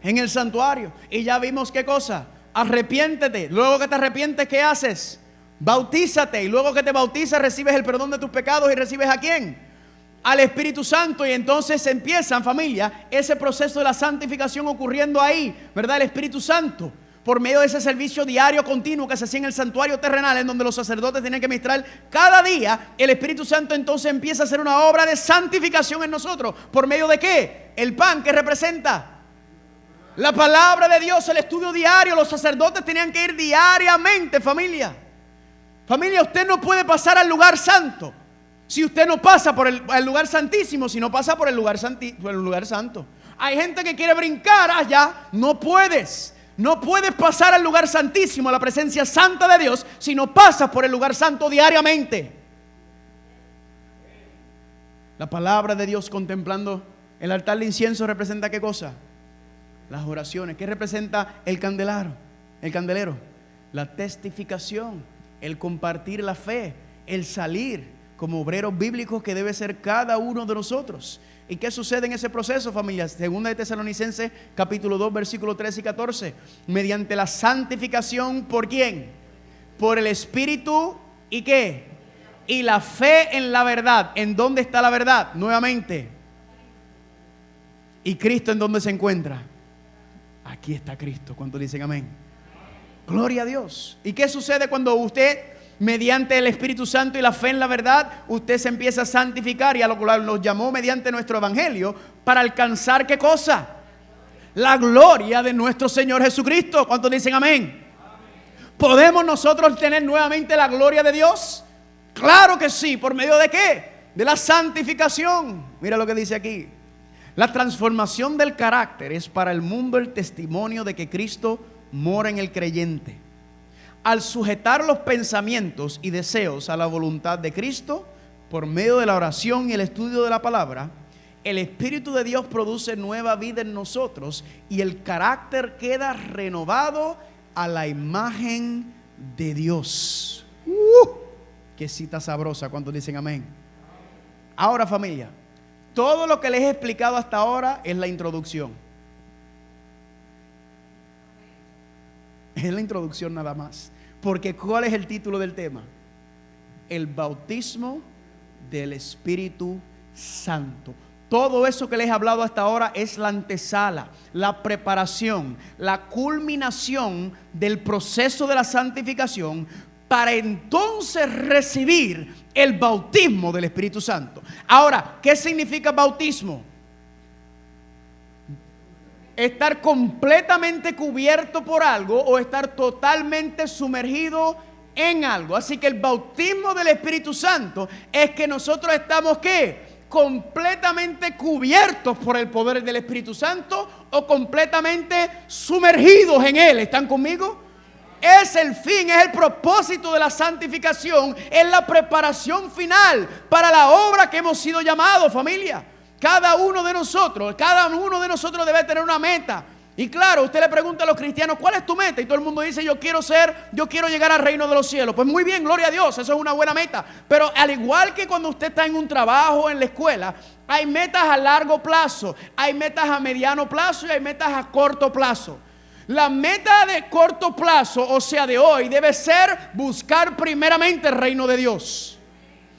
[SPEAKER 1] En el santuario. Y ya vimos qué cosa. Arrepiéntete. Luego que te arrepientes, ¿qué haces? Bautízate. Y luego que te bautizas, recibes el perdón de tus pecados y recibes ¿a quién? Al Espíritu Santo. Y entonces empieza, familia, ese proceso de la santificación ocurriendo ahí, ¿verdad? El Espíritu Santo, por medio de ese servicio diario continuo que se hacía en el santuario terrenal, en donde los sacerdotes tenían que ministrar cada día, el Espíritu Santo entonces empieza a hacer una obra de santificación en nosotros. ¿Por medio de qué? El pan, que representa la palabra de Dios, el estudio diario. Los sacerdotes tenían que ir diariamente, familia. Familia, usted no puede pasar al lugar santo si usted no pasa por el lugar santísimo, si no pasa por el lugar santo. Hay gente que quiere brincar allá, no puedes. No puedes pasar al lugar santísimo, a la presencia santa de Dios, si no pasas por el lugar santo diariamente. La palabra de Dios contemplando el altar de incienso representa ¿qué cosa? Las oraciones. ¿Qué representa el candelero? La testificación, el compartir la fe, el salir como obreros bíblicos que debe ser cada uno de nosotros. ¿Y qué sucede en ese proceso, familia? Segunda de Tesalonicenses, capítulo 2, versículos 13 y 14. Mediante la santificación, ¿por quién? Por el Espíritu, ¿y qué? Y la fe en la verdad. ¿En dónde está la verdad? Nuevamente. ¿Y Cristo en dónde se encuentra? Aquí está Cristo. ¿Cuántos dicen amén? Gloria a Dios. ¿Y qué sucede cuando usted, mediante el Espíritu Santo y la fe en la verdad, usted se empieza a santificar, y a lo cual nos llamó mediante nuestro evangelio, para alcanzar ¿qué cosa? La gloria de nuestro Señor Jesucristo? ¿Cuántos dicen amén? ¿Podemos nosotros tener nuevamente la gloria de Dios? Claro que sí. ¿Por medio de qué? De la santificación. Mira lo que dice aquí. La transformación del carácter es para el mundo el testimonio de que Cristo mora en el creyente. Al sujetar los pensamientos y deseos a la voluntad de Cristo, por medio de la oración y el estudio de la palabra, el Espíritu de Dios produce nueva vida en nosotros y el carácter queda renovado a la imagen de Dios. Qué cita sabrosa. ¿Cuántos dicen amén? Ahora, familia, todo lo que les he explicado hasta ahora es la introducción. Es la introducción nada más. Porque ¿cuál es el título del tema? El bautismo del Espíritu Santo. Todo eso que les he hablado hasta ahora es la antesala, la preparación, la culminación del proceso de la santificación, para entonces recibir el bautismo del Espíritu Santo. Ahora, ¿qué significa bautismo? Estar completamente cubierto por algo o estar totalmente sumergido en algo. Así que el bautismo del Espíritu Santo es que nosotros estamos ¿qué? Completamente cubiertos por el poder del Espíritu Santo o completamente sumergidos en Él. ¿Están conmigo? Es el fin, es el propósito de la santificación, es la preparación final para la obra que hemos sido llamados, familia. Cada uno de nosotros debe tener una meta. Y claro, usted le pregunta a los cristianos, ¿cuál es tu meta? Y todo el mundo dice, yo quiero llegar al reino de los cielos. Pues muy bien, gloria a Dios, eso es una buena meta. Pero al igual que cuando usted está en un trabajo, en la escuela, hay metas a largo plazo, hay metas a mediano plazo y hay metas a corto plazo. La meta de corto plazo, o sea de hoy, debe ser buscar primeramente el reino de Dios.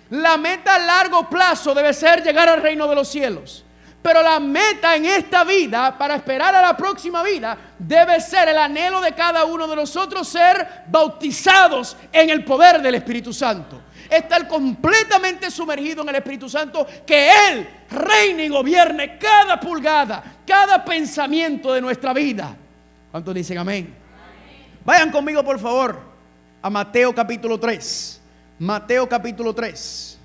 [SPEAKER 1] La meta a largo plazo debe ser llegar al reino de los cielos. Pero la meta en esta vida, para esperar a la próxima vida, debe ser el anhelo de cada uno de nosotros ser bautizados en el poder del Espíritu Santo. Estar completamente sumergido en el Espíritu Santo, que Él reine y gobierne cada pulgada, cada pensamiento de nuestra vida. ¿Cuántos dicen amén? Vayan conmigo por favor a Mateo capítulo 3. Mateo capítulo 3.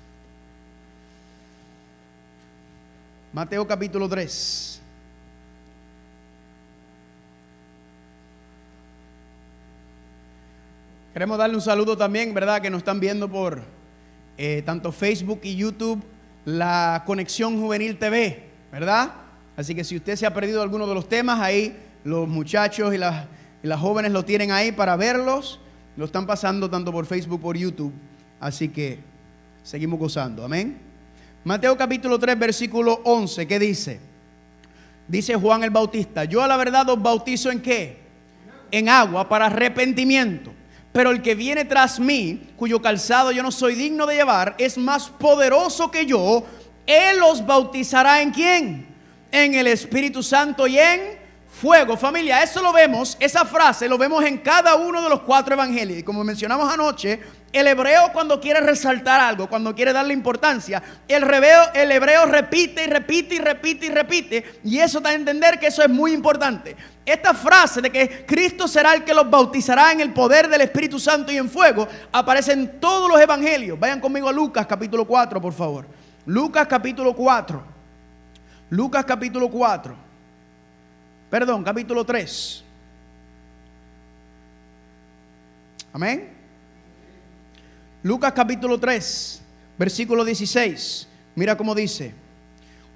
[SPEAKER 1] Mateo capítulo 3. Queremos darle un saludo también, ¿verdad? Que nos están viendo por tanto Facebook y YouTube, la Conexión Juvenil TV, ¿verdad? Así que si usted se ha perdido alguno de los temas, ahí los muchachos y las jóvenes lo tienen ahí para verlos. Lo están pasando tanto por Facebook como por YouTube. Así que seguimos gozando. Amén. Mateo capítulo 3, versículo 11. ¿Qué dice? Dice Juan el Bautista: yo a la verdad os bautizo ¿en qué? En agua para arrepentimiento. Pero el que viene tras mí, cuyo calzado yo no soy digno de llevar, es más poderoso que yo. Él os bautizará ¿en quién? En el Espíritu Santo y en fuego. Familia, eso lo vemos, esa frase lo vemos en cada uno de los 4 evangelios. Y como mencionamos anoche, el hebreo cuando quiere resaltar algo, cuando quiere darle importancia, el hebreo repite y repite y repite y repite, y eso da a entender que eso es muy importante. Esta frase de que Cristo será el que los bautizará en el poder del Espíritu Santo y en fuego, aparece en todos los evangelios. Vayan conmigo a Lucas capítulo 4, por favor. Lucas capítulo 4. Lucas capítulo 4. Perdón, capítulo 3. Amén. Lucas capítulo 3, versículo 16. Mira cómo dice.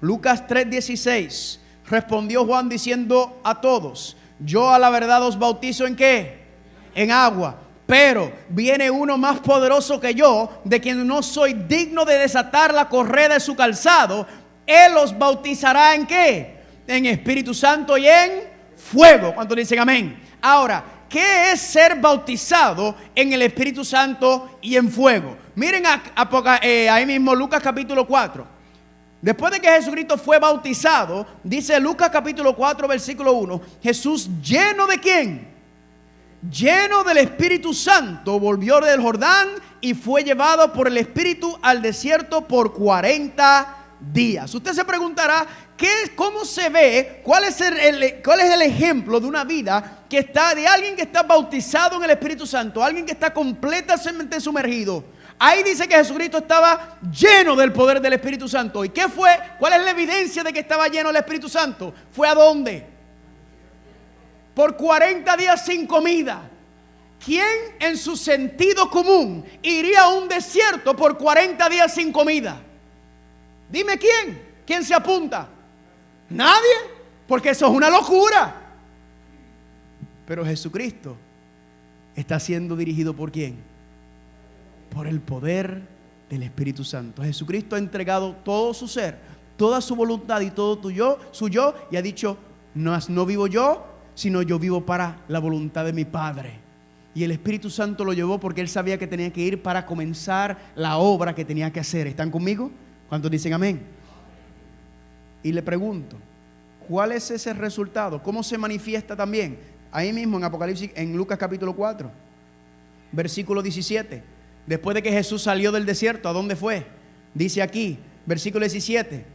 [SPEAKER 1] Lucas 3:16. Respondió Juan diciendo a todos: yo a la verdad os bautizo ¿en qué? En agua. Pero viene uno más poderoso que yo, de quien no soy digno de desatar la correa de su calzado. Él os bautizará ¿en qué? En Espíritu Santo y en fuego. ¿Cuántos dicen amén? Ahora, ¿qué es ser bautizado en el Espíritu Santo y en fuego? Miren ahí mismo Lucas capítulo 4. Después de que Jesucristo fue bautizado, dice Lucas capítulo 4 versículo 1, Jesús, lleno de ¿quién? Lleno del Espíritu Santo, volvió del Jordán y fue llevado por el Espíritu al desierto por 40 días. Usted se preguntará, ¿cómo se ve? ¿Cuál es el ejemplo de una vida que está, de alguien que está bautizado en el Espíritu Santo, alguien que está completamente sumergido? Ahí dice que Jesucristo estaba lleno del poder del Espíritu Santo. ¿Y qué fue? ¿Cuál es la evidencia de que estaba lleno del Espíritu Santo? ¿Fue a dónde? Por 40 días sin comida. ¿Quién en su sentido común iría a un desierto por 40 días sin comida? Dime quién. ¿Quién se apunta? Nadie, porque eso es una locura. Pero Jesucristo está siendo dirigido ¿por quién? Por el poder del Espíritu Santo. Jesucristo ha entregado todo su ser, toda su voluntad y todo su yo, y ha dicho: no vivo yo, sino yo vivo para la voluntad de mi Padre. Y el Espíritu Santo lo llevó porque él sabía que tenía que ir para comenzar la obra que tenía que hacer. ¿Están conmigo? ¿Cuántos dicen amén? Y le pregunto, ¿cuál es ese resultado? ¿Cómo se manifiesta también? Ahí mismo en Apocalipsis, en Lucas capítulo 4, versículo 17. Después de que Jesús salió del desierto, ¿a dónde fue? Dice aquí, versículo 17.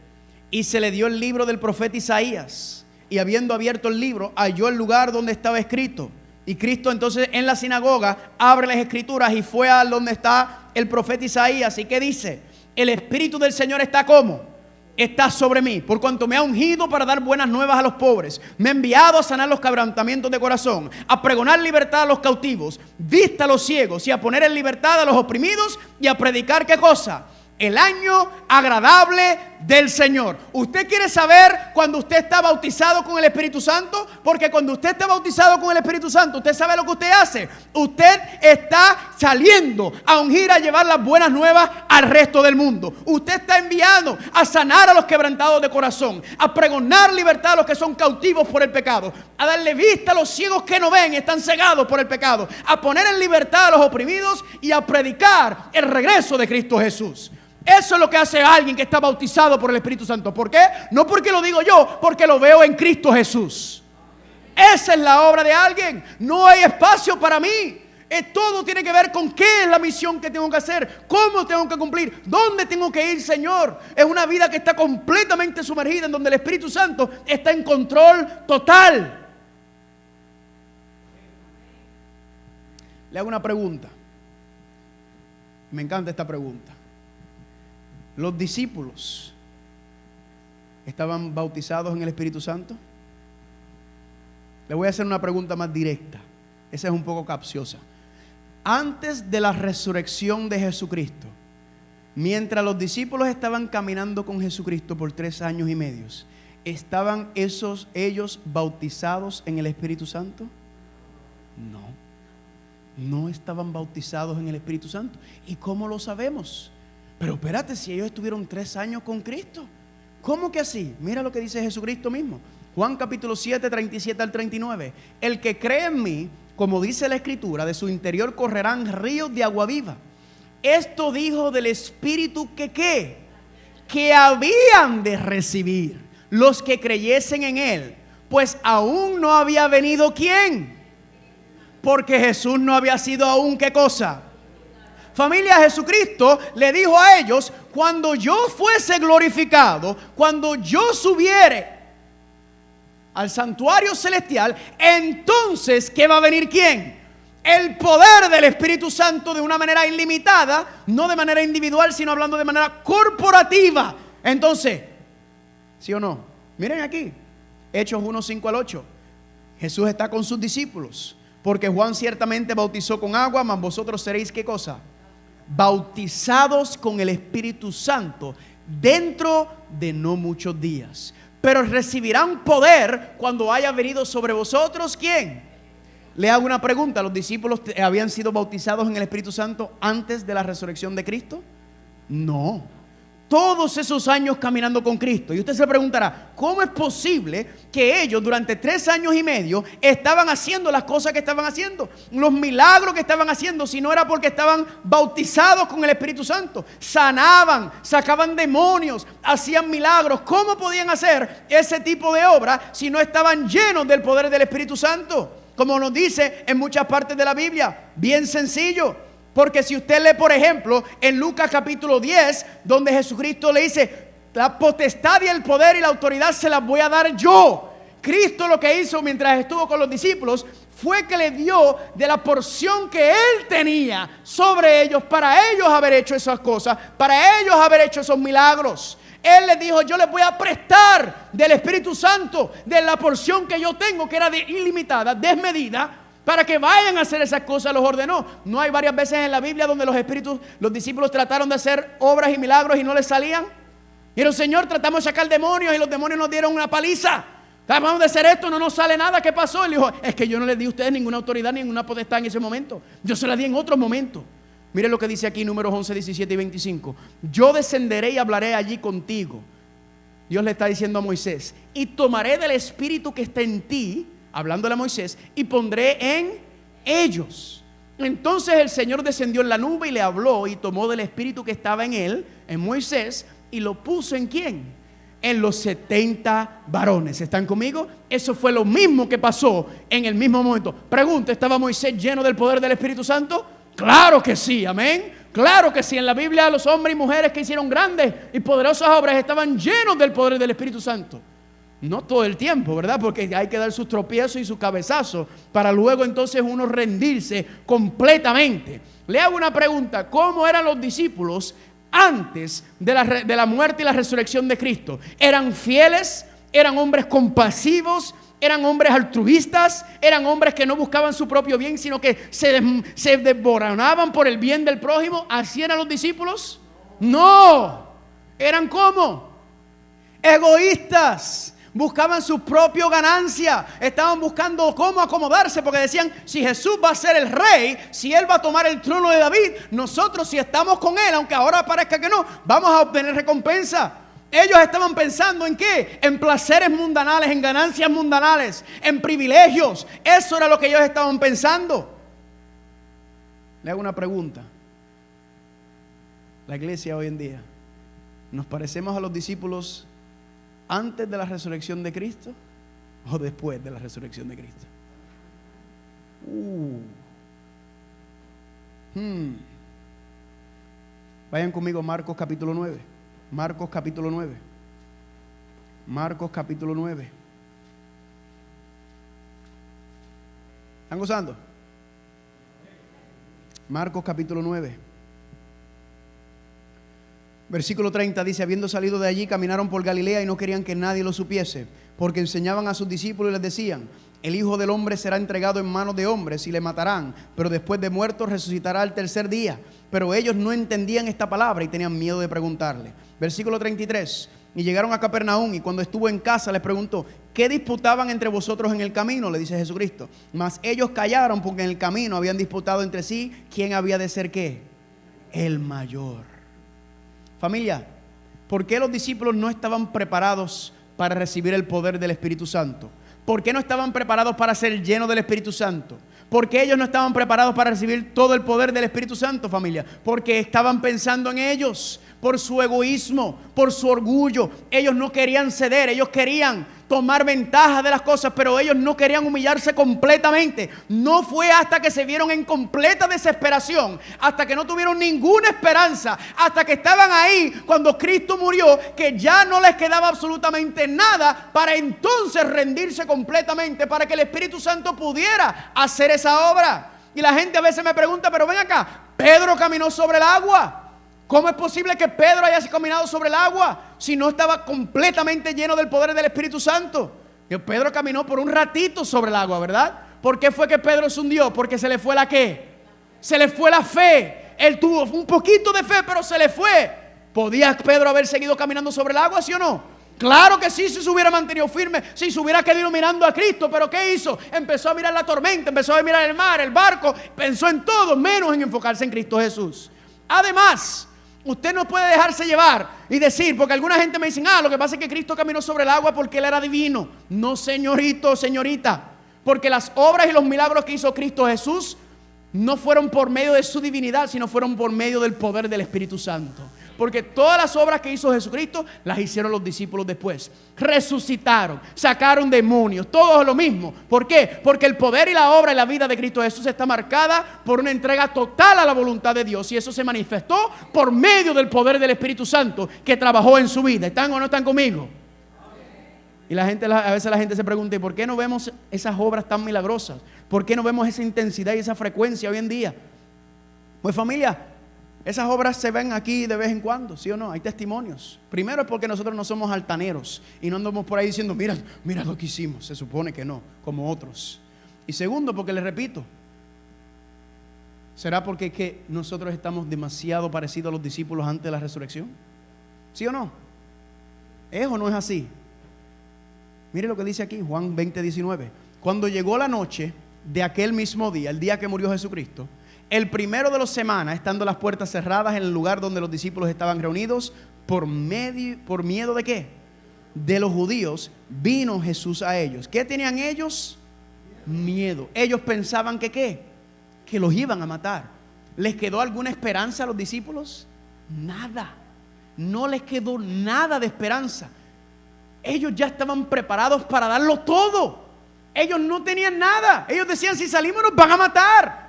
[SPEAKER 1] Y se le dio el libro del profeta Isaías. Y habiendo abierto el libro, halló el lugar donde estaba escrito. Y Cristo entonces en la sinagoga abre las escrituras y fue a donde está el profeta Isaías. ¿Y qué dice? El Espíritu del Señor está ¿cómo? Está sobre mí, por cuanto me ha ungido para dar buenas nuevas a los pobres. Me ha enviado a sanar los quebrantamientos de corazón, a pregonar libertad a los cautivos, vista a los ciegos y a poner en libertad a los oprimidos y a predicar ¿qué cosa? El año agradable del Señor. ¿Usted quiere saber cuando usted está bautizado con el Espíritu Santo? Porque cuando usted está bautizado con el Espíritu Santo, usted sabe lo que usted hace. Usted está saliendo a ungir, a llevar las buenas nuevas al resto del mundo. Usted está enviado a sanar a los quebrantados de corazón, a pregonar libertad a los que son cautivos por el pecado, a darle vista a los ciegos que no ven, están cegados por el pecado, a poner en libertad a los oprimidos y a predicar el regreso de Cristo Jesús. Eso es lo que hace alguien que está bautizado por el Espíritu Santo. ¿Por qué? No porque lo digo yo, porque lo veo en Cristo Jesús. Esa es la obra de alguien. No hay espacio para mí. Todo tiene que ver con qué es la misión que tengo que hacer, cómo tengo que cumplir, dónde tengo que ir, Señor. Es una vida que está completamente sumergida, en donde el Espíritu Santo está en control total. Le hago una pregunta. Me encanta esta pregunta. ¿Los discípulos estaban bautizados en el Espíritu Santo? Le voy a hacer una pregunta más directa. Esa es un poco capciosa. Antes de la resurrección de Jesucristo, mientras los discípulos estaban caminando con Jesucristo por 3 años y medio, ¿estaban ellos bautizados en el Espíritu Santo? No estaban bautizados en el Espíritu Santo. ¿Y cómo lo sabemos? Pero espérate, si ellos estuvieron 3 años con Cristo, ¿cómo que así? Mira lo que dice Jesucristo mismo. Juan capítulo 7, 37 al 39. El que cree en mí, como dice la Escritura, de su interior correrán ríos de agua viva. Esto dijo del Espíritu que habían de recibir los que creyesen en Él, pues aún no había venido ¿quién? Porque Jesús no había sido aún ¿qué cosa? Familia, Jesucristo le dijo a ellos: cuando yo fuese glorificado, cuando yo subiere al santuario celestial, entonces, ¿qué va a venir quién? El poder del Espíritu Santo de una manera ilimitada, no de manera individual, sino hablando de manera corporativa. Entonces, ¿sí o no? Miren aquí, Hechos 1, 5 al 8. Jesús está con sus discípulos, porque Juan ciertamente bautizó con agua, mas vosotros seréis, ¿qué cosa? Bautizados con el Espíritu Santo dentro de no muchos días. Pero recibirán poder cuando haya venido sobre vosotros, ¿quién? Le hago una pregunta: ¿los discípulos habían sido bautizados en el Espíritu Santo antes de la resurrección de Cristo? No. Todos esos años caminando con Cristo. Y usted se preguntará: ¿cómo es posible que ellos durante 3 años y medio estaban haciendo las cosas que estaban haciendo? Los milagros que estaban haciendo, si no era porque estaban bautizados con el Espíritu Santo. Sanaban, sacaban demonios, hacían milagros. ¿Cómo podían hacer ese tipo de obra si no estaban llenos del poder del Espíritu Santo? Como nos dice en muchas partes de la Biblia, bien sencillo. Porque si usted lee, por ejemplo, en Lucas capítulo 10, donde Jesucristo le dice: la potestad y el poder y la autoridad se las voy a dar yo. Cristo lo que hizo mientras estuvo con los discípulos fue que le dio de la porción que Él tenía sobre ellos, para ellos haber hecho esas cosas, para ellos haber hecho esos milagros. Él les dijo: yo les voy a prestar del Espíritu Santo, de la porción que yo tengo, que era ilimitada, desmedida, para que vayan a hacer esas cosas. Los ordenó. No hay varias veces en la Biblia donde los discípulos trataron de hacer obras y milagros y no les salían. Dijeron: Señor, tratamos de sacar demonios y los demonios nos dieron una paliza. Tratamos de hacer esto, no nos sale nada. ¿Qué pasó? Él dijo: es que yo no les di a ustedes ninguna autoridad, ninguna potestad en ese momento. Yo se la di en otro momento. Miren lo que dice aquí, Números 11, 17 y 25. Yo descenderé y hablaré allí contigo. Dios le está diciendo a Moisés: y tomaré del espíritu que está en ti, hablándole a Moisés, y pondré en ellos. Entonces el Señor descendió en la nube y le habló, y tomó del espíritu que estaba en él, en Moisés, y lo puso ¿en quién? En los 70 varones. ¿Están conmigo? Eso fue lo mismo que pasó en el mismo momento. Pregunta: ¿estaba Moisés lleno del poder del Espíritu Santo? Claro que sí, amén. Claro que sí. En la Biblia los hombres y mujeres que hicieron grandes y poderosas obras estaban llenos del poder del Espíritu Santo. No todo el tiempo, ¿verdad? Porque hay que dar sus tropiezos y sus cabezazos para luego entonces uno rendirse completamente. Le hago una pregunta: ¿cómo eran los discípulos antes de la muerte y la resurrección de Cristo? ¿Eran fieles? ¿Eran hombres compasivos? ¿Eran hombres altruistas? ¿Eran hombres que no buscaban su propio bien, sino que se desboronaban por el bien del prójimo? ¿Así eran los discípulos? No. ¿Eran cómo? Egoístas. Buscaban su propia ganancia. Estaban buscando cómo acomodarse, porque decían: si Jesús va a ser el rey, si Él va a tomar el trono de David, nosotros, si estamos con Él, aunque ahora parezca que no, vamos a obtener recompensa. Ellos estaban pensando ¿en qué? En placeres mundanales, en ganancias mundanales, en privilegios. Eso era lo que ellos estaban pensando. Le hago una pregunta: la iglesia hoy en día, ¿nos parecemos a los discípulos antes de la resurrección de Cristo o después de la resurrección de Cristo? Vayan conmigo a Marcos capítulo 9. Marcos capítulo 9. Marcos capítulo 9. ¿Están gozando? Marcos capítulo 9. Versículo 30 dice: habiendo salido de allí, caminaron por Galilea y no querían que nadie lo supiese, porque enseñaban a sus discípulos y les decían: el Hijo del Hombre será entregado en manos de hombres y le matarán, pero después de muerto resucitará al tercer día. Pero ellos no entendían esta palabra y tenían miedo de preguntarle. Versículo 33. Y llegaron a Capernaum, y cuando estuvo en casa les preguntó: ¿qué disputaban entre vosotros en el camino? Le dice Jesucristo. Mas ellos callaron, porque en el camino habían disputado entre sí quién había de ser ¿qué? El mayor. Familia, ¿por qué los discípulos no estaban preparados para recibir el poder del Espíritu Santo? ¿Por qué no estaban preparados para ser llenos del Espíritu Santo? ¿Por qué ellos no estaban preparados para recibir todo el poder del Espíritu Santo, familia? Porque estaban pensando en ellos, por su egoísmo, por su orgullo. Ellos no querían ceder, ellos querían tomar ventaja de las cosas, pero ellos no querían humillarse completamente. No fue hasta que se vieron en completa desesperación, hasta que no tuvieron ninguna esperanza, hasta que estaban ahí cuando Cristo murió, que ya no les quedaba absolutamente nada para entonces rendirse completamente, para que el Espíritu Santo pudiera hacer esa obra. Y la gente a veces me pregunta, pero ven acá, Pedro caminó sobre el agua. ¿Cómo es posible que Pedro haya caminado sobre el agua si no estaba completamente lleno del poder del Espíritu Santo? Que Pedro caminó por un ratito sobre el agua, ¿verdad? ¿Por qué fue que Pedro se hundió? Porque se le fue la ¿qué? Se le fue la fe. Él tuvo un poquito de fe, pero se le fue. ¿Podía Pedro haber seguido caminando sobre el agua, sí o no? Claro que sí, si se hubiera mantenido firme, si se hubiera quedado mirando a Cristo. Pero ¿qué hizo? Empezó a mirar la tormenta, empezó a mirar el mar, el barco, pensó en todo menos en enfocarse en Cristo Jesús. Además, usted no puede dejarse llevar y decir, porque alguna gente me dice, lo que pasa es que Cristo caminó sobre el agua porque Él era divino. No, señorito, señorita, porque las obras y los milagros que hizo Cristo Jesús no fueron por medio de su divinidad, sino fueron por medio del poder del Espíritu Santo. Porque todas las obras que hizo Jesucristo las hicieron los discípulos después. Resucitaron, sacaron demonios, todo lo mismo. ¿Por qué? Porque el poder y la obra y la vida de Cristo Jesús está marcada por una entrega total a la voluntad de Dios. Y eso se manifestó por medio del poder del Espíritu Santo que trabajó en su vida. ¿Están o no están conmigo? Y a veces la gente se pregunta, ¿y por qué no vemos esas obras tan milagrosas? ¿Por qué no vemos esa intensidad y esa frecuencia hoy en día? Pues familia, esas obras se ven aquí de vez en cuando, ¿sí o no? Hay testimonios. Primero es porque nosotros no somos altaneros y no andamos por ahí diciendo, mira lo que hicimos. Se supone que no, como otros. Y segundo, porque les repito, ¿será porque es que nosotros estamos demasiado parecidos a los discípulos antes de la resurrección? ¿Sí o no? ¿Es o no es así? Mire lo que dice aquí, Juan 20:19. Cuando llegó la noche de aquel mismo día, el día que murió Jesucristo, el primero de la semana, estando las puertas cerradas en el lugar donde los discípulos estaban reunidos, por miedo ¿de qué? De los judíos, vino Jesús a ellos. ¿Qué tenían ellos? Miedo. Ellos pensaban que ¿qué? Que los iban a matar. ¿Les quedó alguna esperanza a los discípulos? Nada. No les quedó nada de esperanza. Ellos ya estaban preparados para darlo todo. Ellos no tenían nada. Ellos decían, si salimos nos van a matar.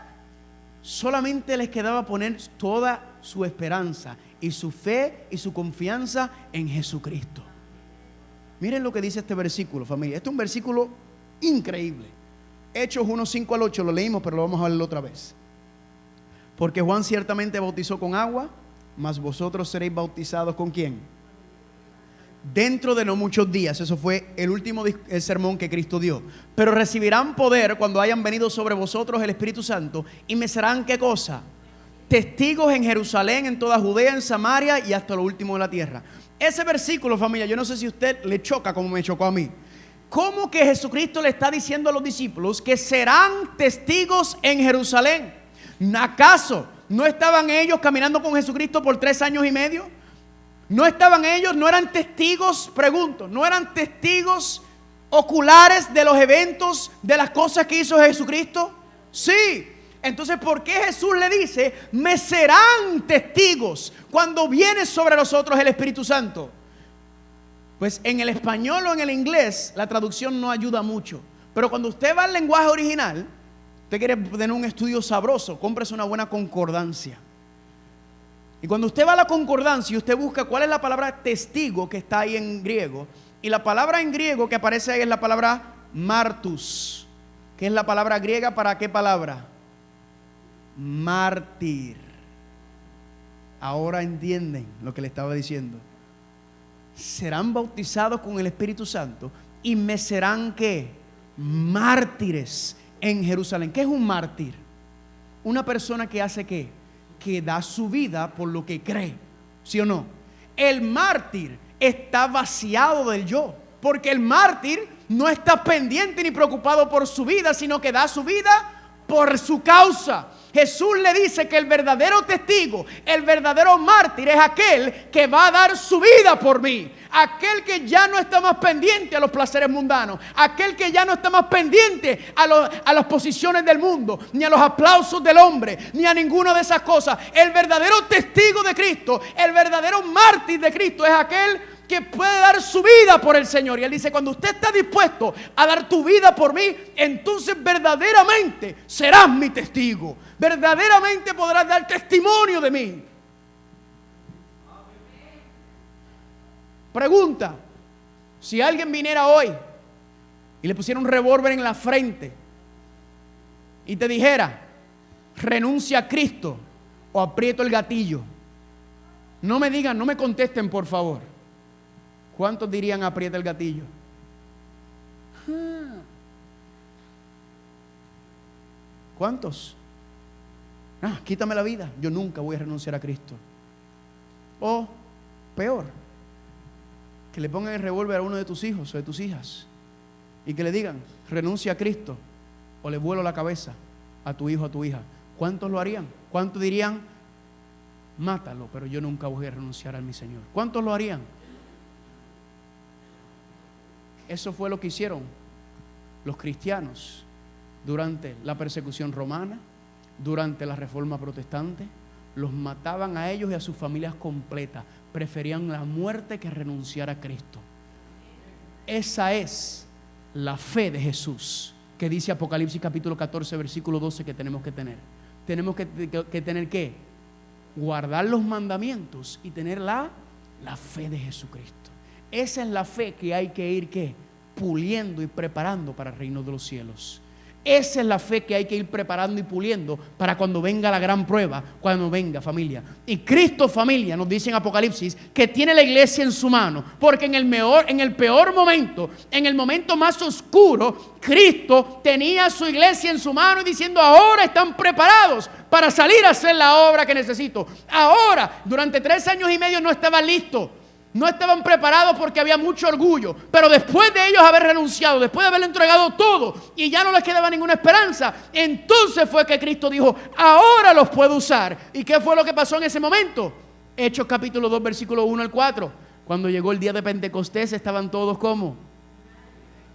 [SPEAKER 1] Solamente les quedaba poner toda su esperanza y su fe y su confianza en Jesucristo. Miren lo que dice este versículo, familia. Este es un versículo increíble. Hechos 1:5 al 8, lo leímos, pero lo vamos a leer otra vez. Porque Juan ciertamente bautizó con agua, mas vosotros seréis bautizados ¿con quién? Dentro de no muchos días. Eso fue el último sermón que Cristo dio. Pero recibirán poder cuando hayan venido sobre vosotros el Espíritu Santo. Y me serán ¿qué cosa? Testigos en Jerusalén, en toda Judea, en Samaria y hasta lo último de la tierra. Ese versículo, familia, yo no sé si a usted le choca como me chocó a mí. ¿Cómo que Jesucristo le está diciendo a los discípulos que serán testigos en Jerusalén? ¿Acaso no estaban ellos caminando con Jesucristo por 3 años y medio? ¿No estaban ellos, no eran testigos, pregunto, no eran testigos oculares de los eventos, de las cosas que hizo Jesucristo? Sí. Entonces, ¿por qué Jesús le dice, me serán testigos cuando viene sobre nosotros el Espíritu Santo? Pues en el español o en el inglés, la traducción no ayuda mucho. Pero cuando usted va al lenguaje original, usted quiere tener un estudio sabroso, cómprese una buena concordancia. Y cuando usted va a la concordancia y usted busca cuál es la palabra testigo que está ahí en griego, y la palabra en griego que aparece ahí es la palabra martus, que es la palabra griega para ¿qué palabra? Mártir. Ahora entienden lo que le estaba diciendo. Serán bautizados con el Espíritu Santo y me serán ¿qué? Mártires en Jerusalén. ¿Qué es un mártir? Una persona que hace ¿qué? Que da su vida por lo que cree, ¿sí o no? El mártir está vaciado del yo, porque el mártir no está pendiente ni preocupado por su vida, sino que da su vida por su causa. Jesús le dice que el verdadero testigo, el verdadero mártir es aquel que va a dar su vida por mí. Aquel que ya no está más pendiente a los placeres mundanos. Aquel que ya no está más pendiente a las posiciones del mundo, ni a los aplausos del hombre, ni a ninguna de esas cosas. El verdadero testigo de Cristo, el verdadero mártir de Cristo es aquel que puede dar su vida por el Señor. Y Él dice, cuando usted está dispuesto a dar tu vida por mí, entonces verdaderamente serás mi testigo. Verdaderamente podrás dar testimonio de mí. Pregunta: si alguien viniera hoy y le pusiera un revólver en la frente y te dijera, renuncia a Cristo o aprieto el gatillo. No me digan, no me contesten, por favor. ¿Cuántos dirían aprieta el gatillo? ¿Cuántos? Quítame la vida. Yo nunca voy a renunciar a Cristo. O peor, que le pongan el revólver a uno de tus hijos o de tus hijas y que le digan, renuncia a Cristo o le vuelo la cabeza a tu hijo o a tu hija. ¿Cuántos lo harían? ¿Cuántos dirían, mátalo, pero yo nunca voy a renunciar a mi Señor? ¿Cuántos lo harían? Eso fue lo que hicieron los cristianos durante la persecución romana, durante la Reforma Protestante. Los mataban a ellos y a sus familias completas. Preferían la muerte que renunciar a Cristo. Esa es la fe de Jesús que dice Apocalipsis capítulo 14 versículo 12 que tenemos que tener. Tenemos que tener ¿qué? Guardar los mandamientos y tener la fe de Jesucristo. Esa es la fe que hay que ir ¿qué? Puliendo y preparando para el reino de los cielos. Esa es la fe que hay que ir preparando y puliendo para cuando venga la gran prueba, cuando venga, familia. Y Cristo, familia, nos dice en Apocalipsis que tiene la iglesia en su mano, porque en el peor momento, en el momento más oscuro, Cristo tenía su iglesia en su mano y diciendo, ahora están preparados para salir a hacer la obra que necesito. Ahora, durante 3 años y medio no estaban listos. No estaban preparados porque había mucho orgullo. Pero después de ellos haber renunciado, después de haberle entregado todo y ya no les quedaba ninguna esperanza, entonces fue que Cristo dijo, ahora los puedo usar. ¿Y qué fue lo que pasó en ese momento? Hechos capítulo 2 versículo 1 al 4. Cuando llegó el día de Pentecostés estaban todos ¿cómo?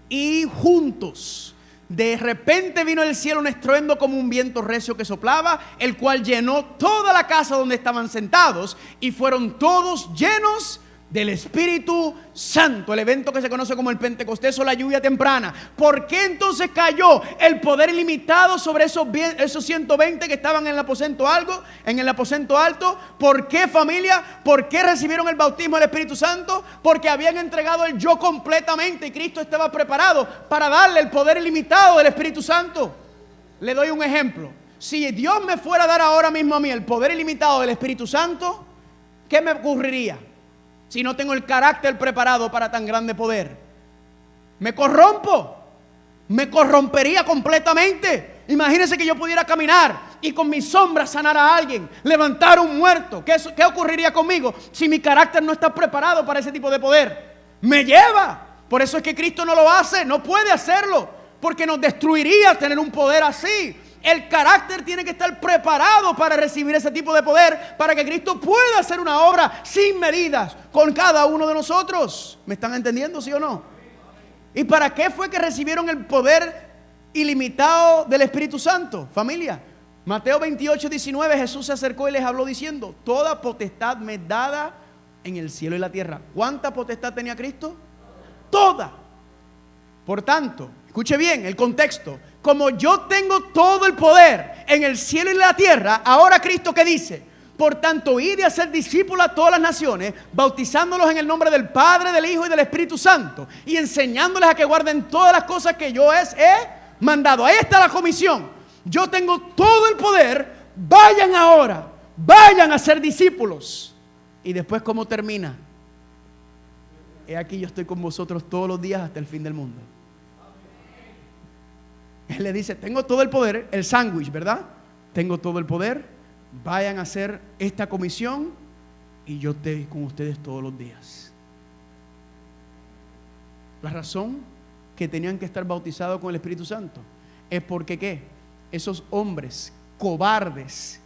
[SPEAKER 1] Y juntos. De repente vino del cielo un estruendo como un viento recio que soplaba, el cual llenó toda la casa donde estaban sentados y fueron todos llenos del Espíritu Santo, el evento que se conoce como el Pentecostés o la lluvia temprana. ¿Por qué entonces cayó el poder ilimitado sobre esos 120 que estaban en el aposento alto? ¿Por qué, familia? ¿Por qué recibieron el bautismo del Espíritu Santo? Porque habían entregado el yo completamente y Cristo estaba preparado para darle el poder ilimitado del Espíritu Santo. Le doy un ejemplo. Si Dios me fuera a dar ahora mismo a mí el poder ilimitado del Espíritu Santo, ¿qué me ocurriría? Si no tengo el carácter preparado para tan grande poder, me corrompo, me corrompería completamente. Imagínense que yo pudiera caminar y con mi sombra sanar a alguien, levantar a un muerto. ¿Qué ocurriría conmigo si mi carácter no está preparado para ese tipo de poder? Me lleva. Por eso es que Cristo no lo hace, no puede hacerlo, porque nos destruiría tener un poder así. El carácter tiene que estar preparado para recibir ese tipo de poder, para que Cristo pueda hacer una obra sin medidas con cada uno de nosotros. ¿Me están entendiendo, sí o no? ¿Y para qué fue que recibieron el poder ilimitado del Espíritu Santo, familia? Mateo 28, 19, Jesús se acercó y les habló diciendo, toda potestad me es dada en el cielo y la tierra. ¿Cuánta potestad tenía Cristo? Toda. Por tanto, escuche bien el contexto. Como yo tengo todo el poder en el cielo y en la tierra, ahora Cristo ¿qué dice? Por tanto, id y hacer discípulos a todas las naciones, bautizándolos en el nombre del Padre, del Hijo y del Espíritu Santo, y enseñándoles a que guarden todas las cosas que yo he mandado. Ahí está la comisión. Yo tengo todo el poder, vayan ahora, vayan a ser discípulos. Y después, ¿cómo termina? He aquí yo estoy con vosotros todos los días hasta el fin del mundo. Él le dice, tengo todo el poder, el sándwich, ¿verdad? Tengo todo el poder, vayan a hacer esta comisión y yo estoy con ustedes todos los días. La razón que tenían que estar bautizados con el Espíritu Santo es porque ¿qué? Esos hombres cobardes.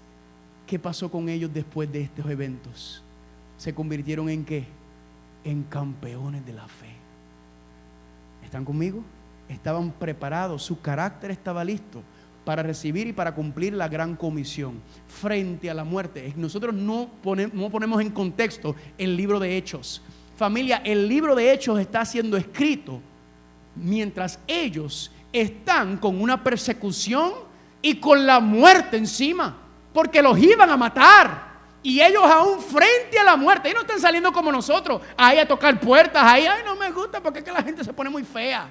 [SPEAKER 1] ¿Qué pasó con ellos después de estos eventos? ¿Se convirtieron en qué? En campeones de la fe. ¿Están conmigo? Estaban preparados, su carácter estaba listo para recibir y para cumplir la gran comisión frente a la muerte. Nosotros no ponemos en contexto el libro de Hechos. Familia, el libro de Hechos está siendo escrito mientras ellos están con una persecución y con la muerte encima, porque los iban a matar. Y ellos aún frente a la muerte, ellos no están saliendo como nosotros, ahí a tocar puertas, ahí, ay, no me gusta porque es que la gente se pone muy fea.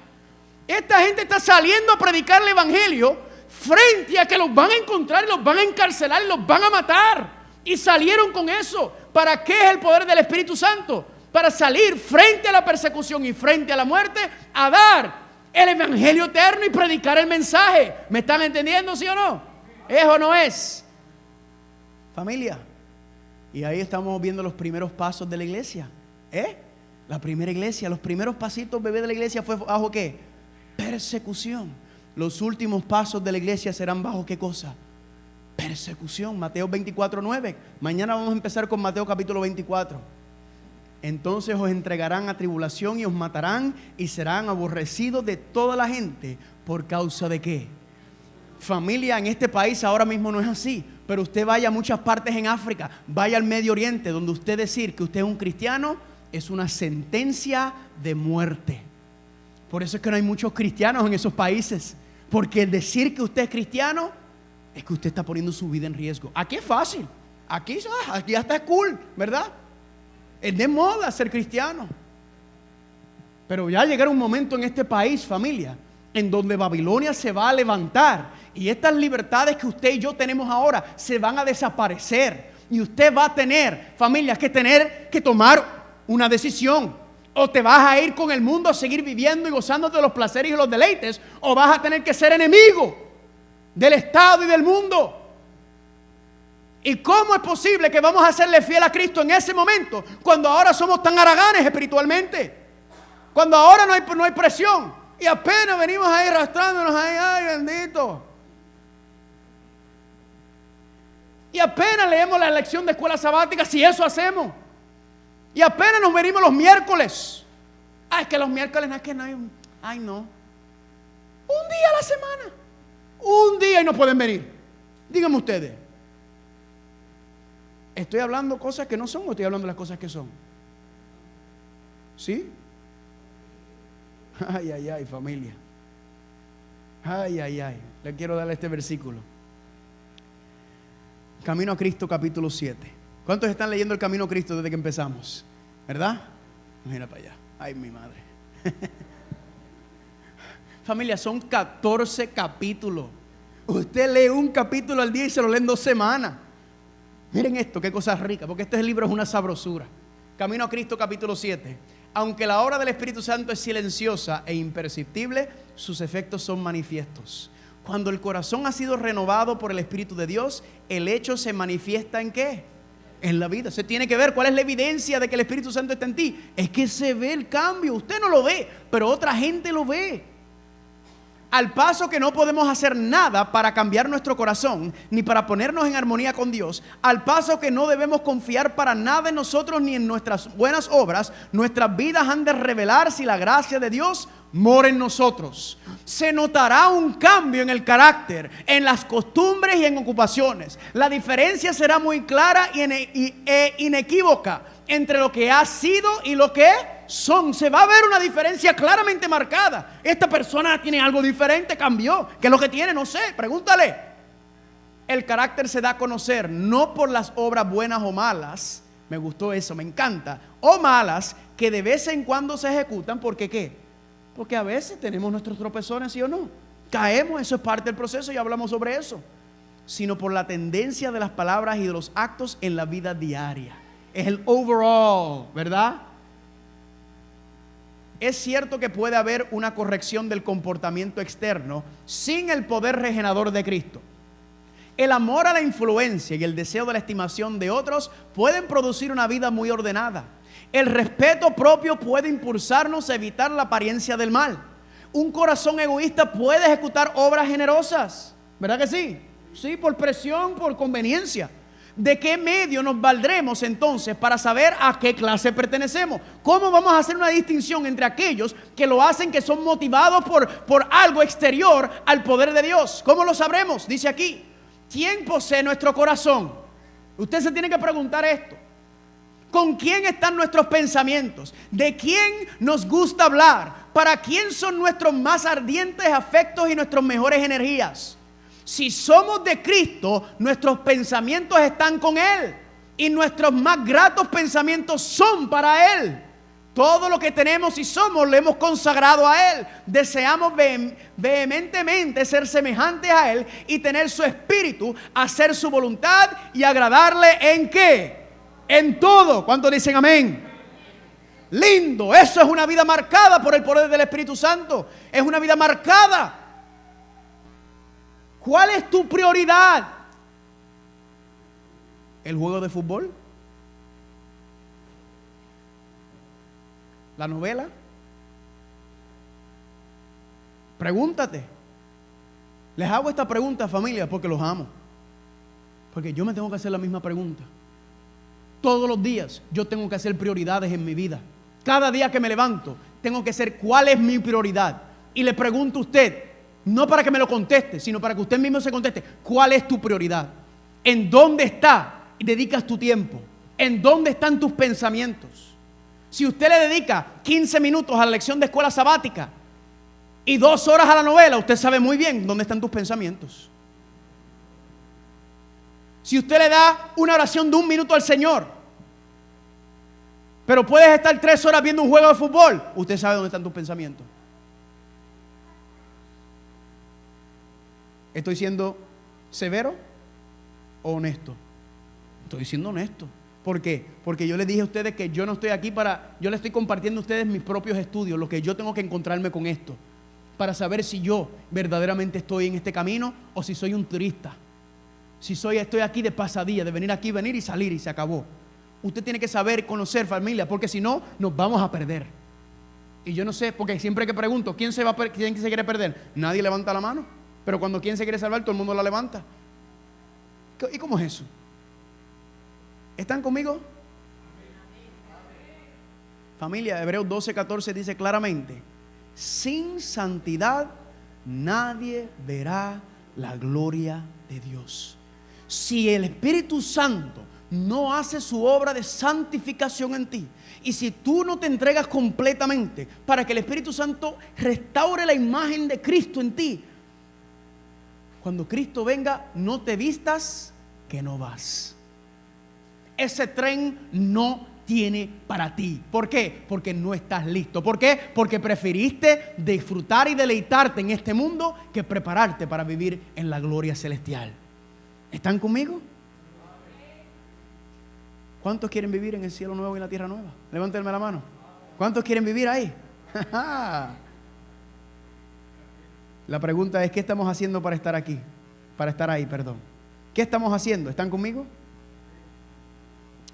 [SPEAKER 1] Esta gente está saliendo a predicar el evangelio frente a que los van a encontrar, los van a encarcelar y los van a matar. Y salieron con eso. ¿Para qué es el poder del Espíritu Santo? Para salir frente a la persecución y frente a la muerte a dar el evangelio eterno y predicar el mensaje. ¿Me están entendiendo, sí o no? ¿Es o no es? Familia. Y ahí estamos viendo los primeros pasos de la iglesia. La primera iglesia, los primeros pasitos, bebé, de la iglesia fue bajo ¿qué? Persecución. Los últimos pasos de la iglesia serán bajo ¿qué cosa? Persecución. Mateo 24:9. Mañana vamos a empezar con Mateo capítulo 24. Entonces os entregarán a tribulación y os matarán y serán aborrecidos de toda la gente. ¿Por causa de qué? Familia, en este país ahora mismo no es así, pero usted vaya a muchas partes en África, vaya al Medio Oriente, donde usted decir que usted es un cristiano es una sentencia de muerte. Por eso es que no hay muchos cristianos en esos países, porque el decir que usted es cristiano es que usted está poniendo su vida en riesgo. Aquí es fácil, aquí hasta es cool, ¿verdad? Es de moda ser cristiano. Pero ya llegará un momento en este país, familia, en donde Babilonia se va a levantar y estas libertades que usted y yo tenemos ahora se van a desaparecer. Y usted va a tener, familia, que tomar una decisión. O te vas a ir con el mundo a seguir viviendo y gozándote de los placeres y los deleites, o vas a tener que ser enemigo del Estado y del mundo. ¿Y cómo es posible que vamos a serle fiel a Cristo en ese momento, cuando ahora somos tan haraganes espiritualmente? Cuando ahora no hay presión y apenas venimos ahí arrastrándonos ahí, ay bendito. Y apenas leemos la lección de escuela sabática, si eso hacemos. Y apenas nos venimos los miércoles. Es que los miércoles no es que no hay, ay no. Un día a la semana. Un día y no pueden venir. Díganme ustedes. ¿Estoy hablando cosas que no son o estoy hablando las cosas que son? ¿Sí? Ay, ay, ay, familia. Ay, ay, ay. Le quiero darle este versículo. Camino a Cristo, capítulo 7. ¿Cuántos están leyendo el Camino a Cristo desde que empezamos? ¿Verdad? Mira para allá. Ay, mi madre. Familia, son 14 capítulos. Usted lee un capítulo al día y se lo lee en 2 semanas. Miren esto, qué cosa rica, porque este libro es una sabrosura. Camino a Cristo, capítulo 7. Aunque la obra del Espíritu Santo es silenciosa e imperceptible, sus efectos son manifiestos. Cuando el corazón ha sido renovado por el Espíritu de Dios, el hecho se manifiesta ¿en qué? En la vida. Se tiene que ver cuál es la evidencia de que el Espíritu Santo está en ti. Es que se ve el cambio. Usted no lo ve, pero otra gente lo ve. Al paso que no podemos hacer nada para cambiar nuestro corazón, ni para ponernos en armonía con Dios, al paso que no debemos confiar para nada en nosotros ni en nuestras buenas obras, nuestras vidas han de revelar si la gracia de Dios mora en nosotros. Se notará un cambio en el carácter, en las costumbres y en ocupaciones. La diferencia será muy clara e inequívoca entre lo que ha sido y lo que son. Se va a ver una diferencia claramente marcada. Esta persona tiene algo diferente, cambió. ¿Qué es lo que tiene? No sé, pregúntale. El carácter se da a conocer no por las obras buenas o malas. Me gustó eso, me encanta. O malas que de vez en cuando se ejecutan. ¿Porque qué? Porque a veces tenemos nuestros tropezones, ¿sí o no? Caemos, eso es parte del proceso y hablamos sobre eso. Sino por la tendencia de las palabras y de los actos en la vida diaria. Es el overall, ¿verdad? Es cierto que puede haber una corrección del comportamiento externo sin el poder regenerador de Cristo. El amor a la influencia y el deseo de la estimación de otros pueden producir una vida muy ordenada. El respeto propio puede impulsarnos a evitar la apariencia del mal. Un corazón egoísta puede ejecutar obras generosas, ¿verdad que sí? Sí, por presión, por conveniencia. ¿De qué medio nos valdremos entonces para saber a qué clase pertenecemos? ¿Cómo vamos a hacer una distinción entre aquellos que lo hacen, que son motivados por algo exterior al poder de Dios? ¿Cómo lo sabremos? Dice aquí, ¿quién posee nuestro corazón? Usted se tiene que preguntar esto. ¿Con quién están nuestros pensamientos? ¿De quién nos gusta hablar? ¿Para quién son nuestros más ardientes afectos y nuestras mejores energías? Si somos de Cristo, nuestros pensamientos están con Él y nuestros más gratos pensamientos son para Él. Todo lo que tenemos y somos lo hemos consagrado a Él. Deseamos vehementemente ser semejantes a Él y tener su espíritu, hacer su voluntad y agradarle ¿en qué? En todo. ¿Cuántos dicen amén? Lindo, eso es una vida marcada por el poder del Espíritu Santo. Es una vida marcada. ¿Cuál es tu prioridad? ¿El juego de fútbol? ¿La novela? Pregúntate. Les hago esta pregunta, familia, porque los amo. Porque yo me tengo que hacer la misma pregunta. Todos los días yo tengo que hacer prioridades en mi vida. Cada día que me levanto tengo que ser cuál es mi prioridad. Y le pregunto a usted, no para que me lo conteste, sino para que usted mismo se conteste, ¿cuál es tu prioridad? ¿En dónde está y dedicas tu tiempo? ¿En dónde están tus pensamientos? Si usted le dedica 15 minutos a la lección de escuela sabática y 2 horas a la novela, usted sabe muy bien dónde están tus pensamientos. Si usted le da una oración de 1 minuto al Señor, pero puedes estar 3 horas viendo un juego de fútbol, usted sabe dónde están tus pensamientos. ¿Estoy siendo severo o honesto? Estoy siendo honesto. ¿Por qué? Porque yo les dije a ustedes que yo no estoy aquí yo les estoy compartiendo a ustedes mis propios estudios, lo que yo tengo que encontrarme con esto, para saber si yo verdaderamente estoy en este camino o si soy un turista. Si estoy aquí de pasadía, de venir aquí, venir y salir y se acabó. Usted tiene que saber, conocer, familia, porque si no, nos vamos a perder. Y yo no sé, porque siempre que pregunto, ¿quién se quiere perder? Nadie levanta la mano. Pero cuando quien se quiere salvar, todo el mundo la levanta. ¿Y cómo es eso? ¿Están conmigo? Familia, Hebreos 12:14 dice claramente, sin santidad nadie verá la gloria de Dios. Si el Espíritu Santo no hace su obra de santificación en ti, y si tú no te entregas completamente para que el Espíritu Santo restaure la imagen de Cristo en ti, cuando Cristo venga, no te vistas que no vas. Ese tren no tiene para ti. ¿Por qué? Porque no estás listo. ¿Por qué? Porque preferiste disfrutar y deleitarte en este mundo que prepararte para vivir en la gloria celestial. ¿Están conmigo? ¿Cuántos quieren vivir en el cielo nuevo y en la tierra nueva? Levántenme la mano. ¿Cuántos quieren vivir ahí? La pregunta es, ¿qué estamos haciendo para estar aquí? Para estar ahí, perdón. ¿Qué estamos haciendo? ¿Están conmigo?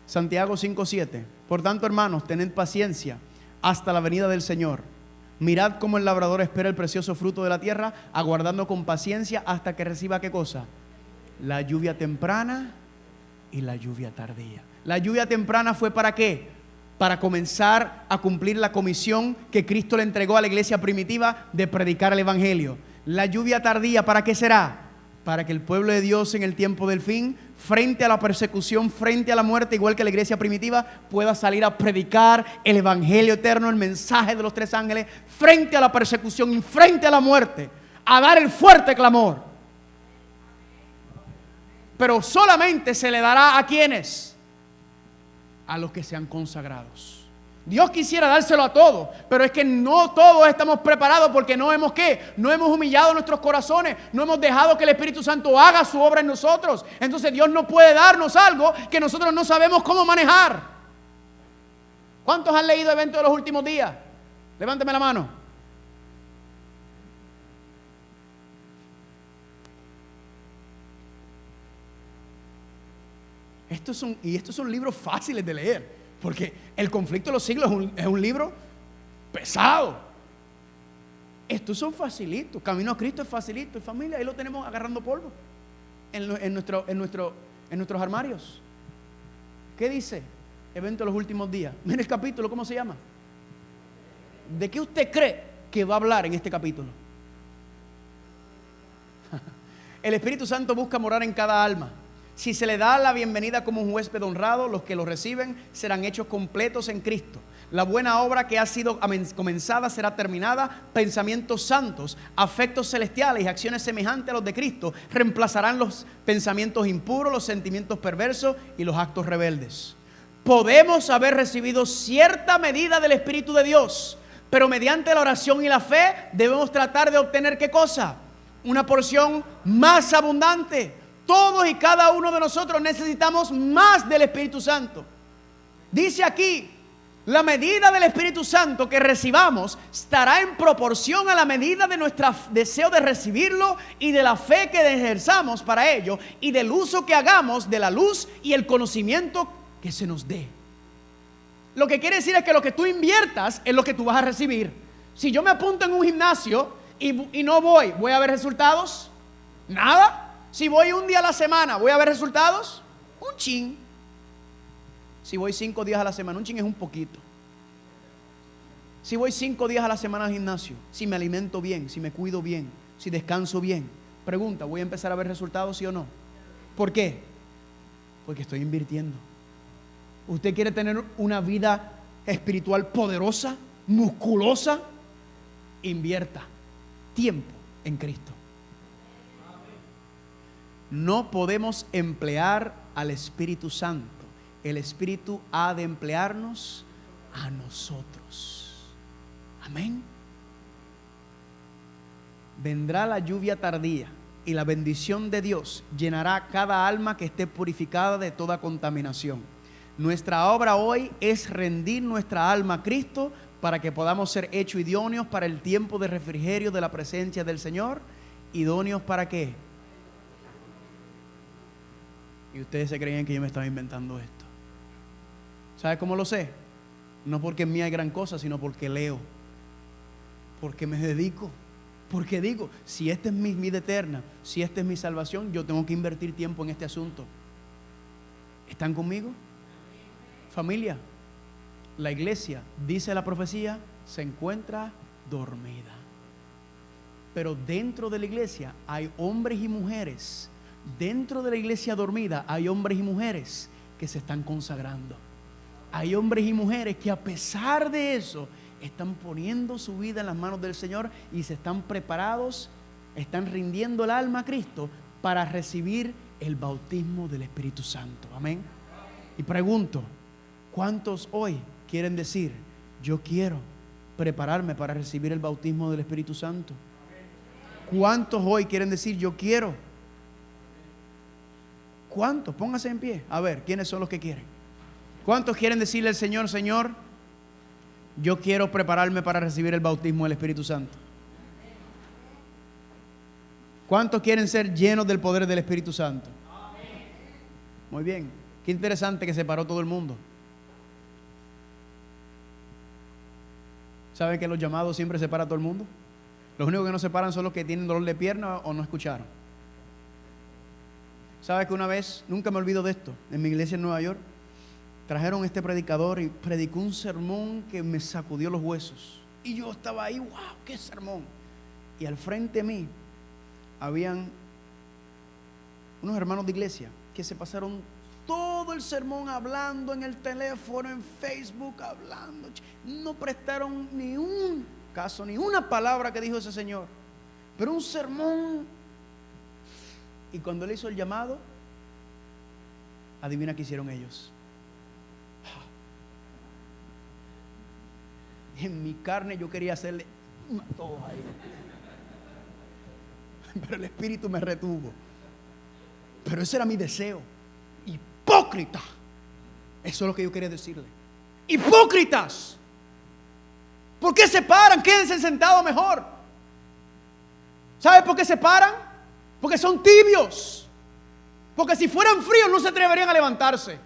[SPEAKER 1] Santiago 5:7. Por tanto, hermanos, tened paciencia hasta la venida del Señor. Mirad cómo el labrador espera el precioso fruto de la tierra, aguardando con paciencia hasta que reciba ¿qué cosa? La lluvia temprana y la lluvia tardía. La lluvia temprana fue ¿para qué? Para comenzar a cumplir la comisión que Cristo le entregó a la iglesia primitiva de predicar el evangelio. La lluvia tardía, ¿para qué será? Para que el pueblo de Dios en el tiempo del fin, frente a la persecución, frente a la muerte, igual que la iglesia primitiva, pueda salir a predicar el evangelio eterno, el mensaje de los 3 ángeles, frente a la persecución y frente a la muerte, a dar el fuerte clamor. Pero solamente se le dará ¿a quiénes? A los que sean consagrados. Dios quisiera dárselo a todos, pero es que no todos estamos preparados porque no hemos ¿qué? No hemos humillado nuestros corazones, no hemos dejado que el Espíritu Santo haga su obra en nosotros. Entonces Dios no puede darnos algo que nosotros no sabemos cómo manejar. ¿Cuántos han leído eventos de los últimos días? Levánteme la mano. Estos son libros fáciles de leer, porque El conflicto de los siglos es un libro pesado. Estos son facilitos. Camino a Cristo es facilito. Y familia, ahí lo tenemos agarrando polvo. en nuestros armarios. ¿Qué dice? Evento de los últimos días. Mira el capítulo, ¿cómo se llama? ¿De qué usted cree que va a hablar en este capítulo? El Espíritu Santo busca morar en cada alma. Si se le da la bienvenida como un huésped honrado, los que lo reciben serán hechos completos en Cristo. La buena obra que ha sido comenzada será terminada. Pensamientos santos, afectos celestiales y acciones semejantes a los de Cristo reemplazarán los pensamientos impuros, los sentimientos perversos y los actos rebeldes. Podemos haber recibido cierta medida del Espíritu de Dios, pero mediante la oración y la fe debemos tratar de obtener ¿qué cosa? Una porción más abundante. Todos y cada uno de nosotros necesitamos más del Espíritu Santo. Dice aquí, la medida del Espíritu Santo que recibamos estará en proporción a la medida de nuestro deseo de recibirlo y de la fe que ejerzamos para ello y del uso que hagamos de la luz y el conocimiento que se nos dé. Lo que quiere decir es que lo que tú inviertas es lo que tú vas a recibir. Si yo me apunto en un gimnasio y no voy, ¿voy a ver resultados? Nada. Si voy un día a la semana, ¿voy a ver resultados? Un chin. Si voy 5 días a la semana, un chin es un poquito. Si voy 5 días a la semana al gimnasio, si me alimento bien, si me cuido bien, si descanso bien, pregunta, ¿voy a empezar a ver resultados, sí o no? ¿Por qué? Porque estoy invirtiendo. ¿Usted quiere tener una vida espiritual poderosa, musculosa? Invierta tiempo en Cristo. No podemos emplear al Espíritu Santo. El Espíritu ha de emplearnos a nosotros. Amén. Vendrá la lluvia tardía y la bendición de Dios llenará cada alma que esté purificada de toda contaminación. Nuestra obra hoy es rendir nuestra alma a Cristo para que podamos ser hechos idóneos para el tiempo de refrigerio de la presencia del Señor. ¿Idóneos para qué? Y ustedes se creían que yo me estaba inventando esto. ¿Sabe cómo lo sé? No porque en mí hay gran cosa, sino porque leo, porque me dedico, porque digo, si esta es mi vida eterna, si esta es mi salvación, yo tengo que invertir tiempo en este asunto. ¿Están conmigo? Familia, la iglesia, dice la profecía, se encuentra dormida. Pero dentro de la iglesia hay hombres y mujeres. Dentro de la iglesia dormida hay hombres y mujeres que se están consagrando. Hay hombres y mujeres que a pesar de eso están poniendo su vida en las manos del Señor y se están preparados, están rindiendo el alma a Cristo para recibir el bautismo del Espíritu Santo. Amén. Y pregunto, ¿cuántos hoy quieren decir, yo quiero prepararme para recibir el bautismo del Espíritu Santo? ¿Cuántos hoy quieren decir, yo quiero? ¿Cuántos? Póngase en pie. A ver, ¿quiénes son los que quieren? ¿Cuántos quieren decirle al Señor, Señor, yo quiero prepararme para recibir el bautismo del Espíritu Santo? ¿Cuántos quieren ser llenos del poder del Espíritu Santo? Muy bien. Qué interesante que se paró todo el mundo. ¿Saben que los llamados siempre se para todo el mundo? Los únicos que no se paran son los que tienen dolor de pierna o no escucharon. ¿Sabe que una vez, nunca me olvido de esto, en mi iglesia en Nueva York, trajeron este predicador y predicó un sermón que me sacudió los huesos? Y yo estaba ahí, wow, qué sermón. Y al frente de mí habían unos hermanos de iglesia que se pasaron todo el sermón hablando en el teléfono, en Facebook, hablando. No prestaron ni un caso, ni una palabra que dijo ese señor. Pero un sermón. Y cuando él hizo el llamado, adivina qué hicieron ellos. En mi carne yo quería hacerle todo ahí. Pero el Espíritu me retuvo. Pero ese era mi deseo. Hipócrita. Eso es lo que yo quería decirle. Hipócritas. ¿Por qué se paran? Quédense sentados mejor. ¿Sabe por qué se paran? Porque son tibios. Porque si fueran fríos no se atreverían a levantarse.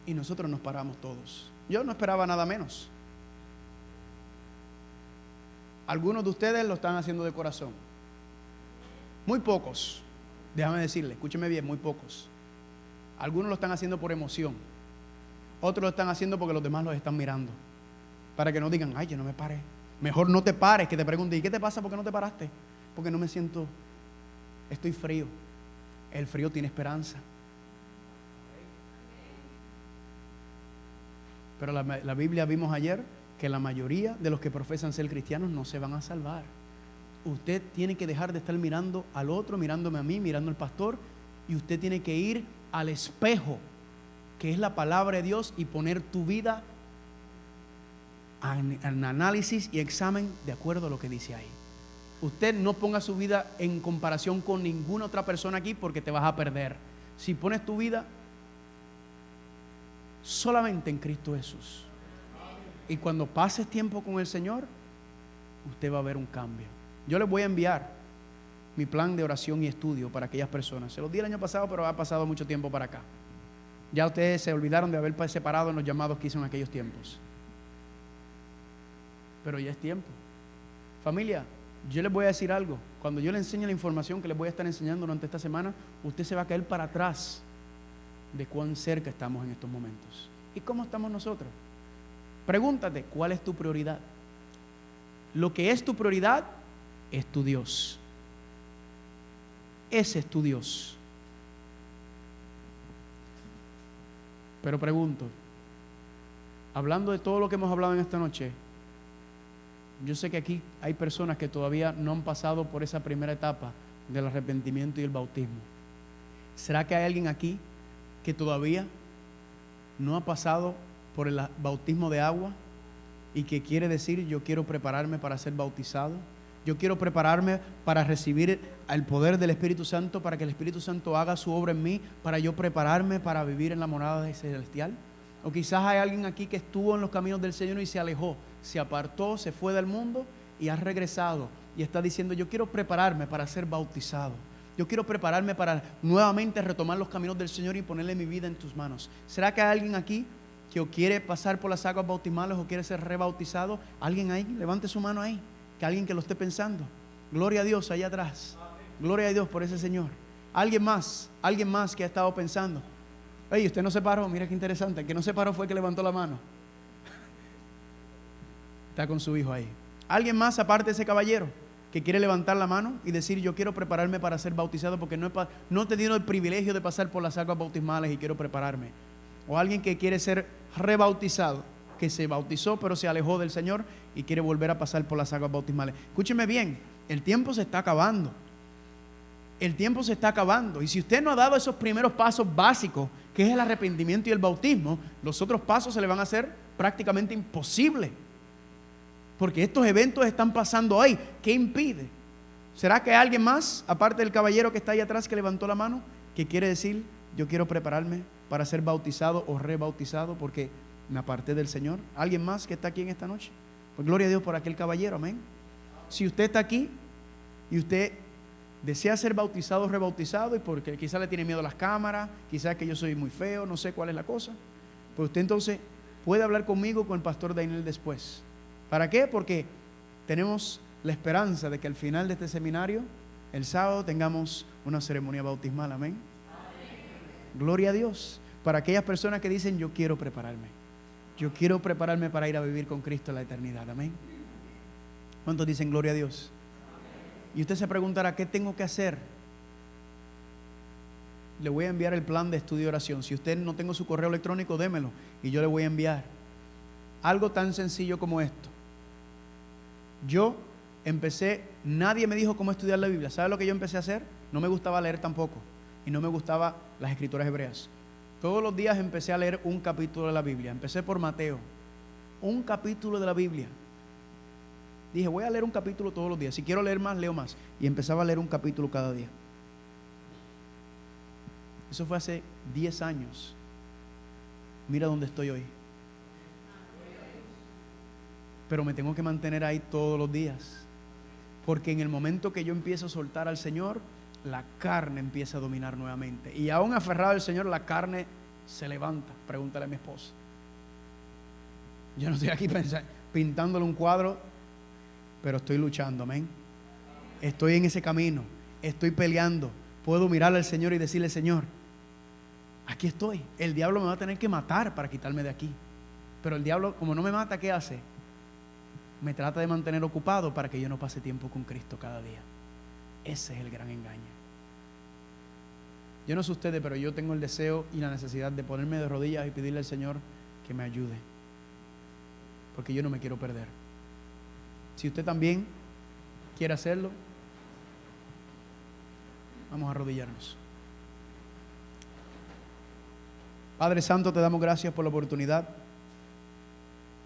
[SPEAKER 1] Y nosotros nos paramos todos. Yo no esperaba nada menos. Algunos de ustedes lo están haciendo de corazón. Muy pocos, déjame decirle, escúcheme bien, muy pocos. Algunos lo están haciendo por emoción, otros lo están haciendo porque los demás los están mirando, para que no digan, ay, yo no me paré. Mejor no te pares, que te pregunten, ¿y qué te pasa? ¿Por qué no te paraste? Porque no me siento, estoy frío. El frío tiene esperanza. Pero la Biblia vimos ayer que la mayoría de los que profesan ser cristianos no se van a salvar. Usted tiene que dejar de estar mirando al otro, mirándome a mí, mirando al pastor, y usted tiene que ir al espejo, que es la palabra de Dios, y poner tu vida en análisis y examen de acuerdo a lo que dice ahí. Usted no ponga su vida en comparación con ninguna otra persona aquí, porque te vas a perder. Si pones tu vida solamente en Cristo Jesús, y cuando pases tiempo con el Señor, usted va a ver un cambio. Yo les voy a enviar mi plan de oración y estudio para aquellas personas. Se los di el año pasado, pero ha pasado mucho tiempo para acá. Ya ustedes se olvidaron de haber separado en los llamados que hice en aquellos tiempos. Pero ya es tiempo. Familia, yo les voy a decir algo. Cuando yo les enseñe la información que les voy a estar enseñando durante esta semana, usted se va a caer para atrás de cuán cerca estamos en estos momentos. ¿Y cómo estamos nosotros? Pregúntate, ¿cuál es tu prioridad? Lo que es tu prioridad es tu Dios. Ese es tu Dios. Pero pregunto, hablando de todo lo que hemos hablado en esta noche, yo sé que aquí hay personas que todavía no han pasado por esa primera etapa del arrepentimiento y el bautismo. ¿Será que hay alguien aquí que todavía no ha pasado por el bautismo de agua y que quiere decir, yo quiero prepararme para ser bautizado? Yo quiero prepararme para recibir el poder del Espíritu Santo, para que el Espíritu Santo haga su obra en mí, para yo prepararme para vivir en la morada celestial. O quizás hay alguien aquí que estuvo en los caminos del Señor y se alejó, se apartó, se fue del mundo y ha regresado y está diciendo, yo quiero prepararme para ser bautizado. Yo quiero prepararme para nuevamente retomar los caminos del Señor y ponerle mi vida en tus manos. ¿Será que hay alguien aquí que o quiere pasar por las aguas bautismales o quiere ser rebautizado? ¿Alguien ahí? Levante su mano ahí. Que alguien que lo esté pensando. Gloria a Dios allá atrás. Gloria a Dios por ese Señor. Alguien más que ha estado pensando. Oye, usted no se paró, mira qué interesante. El que no se paró fue el que levantó la mano. Está con su hijo ahí. Alguien más aparte de ese caballero que quiere levantar la mano y decir, yo quiero prepararme para ser bautizado porque no he tenido el privilegio de pasar por las aguas bautismales y quiero prepararme. O alguien que quiere ser rebautizado, que se bautizó pero se alejó del Señor y quiere volver a pasar por las aguas bautismales. Escúcheme bien, el tiempo se está acabando. El tiempo se está acabando. Y si usted no ha dado esos primeros pasos básicos, que es el arrepentimiento y el bautismo, los otros pasos se le van a hacer prácticamente imposibles. Porque estos eventos están pasando hoy. ¿Qué impide? ¿Será que hay alguien más, aparte del caballero que está ahí atrás que levantó la mano, que quiere decir, yo quiero prepararme para ser bautizado o rebautizado porque me aparté del Señor? ¿Alguien más que está aquí en esta noche? Pues gloria a Dios por aquel caballero, amén. Si usted está aquí y usted desea ser bautizado o rebautizado y porque quizás le tiene miedo a las cámaras, quizás que yo soy muy feo, no sé cuál es la cosa, pues usted entonces puede hablar conmigo, con el pastor Daniel después. ¿Para qué? Porque tenemos la esperanza de que al final de este seminario, el sábado, tengamos una ceremonia bautismal, amén. Gloria a Dios. Para aquellas personas que dicen, yo quiero prepararme. Yo quiero prepararme para ir a vivir con Cristo en la eternidad, amén. ¿Cuántos dicen gloria a Dios? Y usted se preguntará, ¿qué tengo que hacer? Le voy a enviar el plan de estudio y oración. Si usted no tengo su correo electrónico, démelo y yo le voy a enviar algo tan sencillo como esto. Yo empecé, nadie me dijo cómo estudiar la Biblia. ¿Sabe lo que yo empecé a hacer? No me gustaba leer tampoco y no me gustaban las escrituras hebreas. Todos los días empecé a leer un capítulo de la Biblia. Empecé por Mateo, un capítulo de la Biblia. Dije, voy a leer un capítulo todos los días. Si quiero leer más, leo más. Y empezaba a leer un capítulo cada día. Eso fue hace 10 años. Mira dónde estoy hoy. Pero me tengo que mantener ahí todos los días. Porque en el momento que yo empiezo a soltar al Señor, la carne empieza a dominar nuevamente. Y aún aferrado al Señor, la carne se levanta. Pregúntale a mi esposa. Yo no estoy aquí pintándole un cuadro, pero estoy luchando, amén. Estoy en ese camino. estoy peleando, puedo mirar al Señor y decirle: Señor, aquí estoy. El diablo me va a tener que matar para quitarme de aquí. Pero el diablo, como no me mata, ¿qué hace? Me trata de mantener ocupado para que yo no pase tiempo con Cristo cada día. Ese es el gran engaño. Yo no sé ustedes, pero yo tengo el deseo y la necesidad de ponerme de rodillas y pedirle al Señor que me ayude, porque yo no me quiero perder. Si usted también quiere hacerlo, vamos a arrodillarnos. Padre Santo, te damos gracias por la oportunidad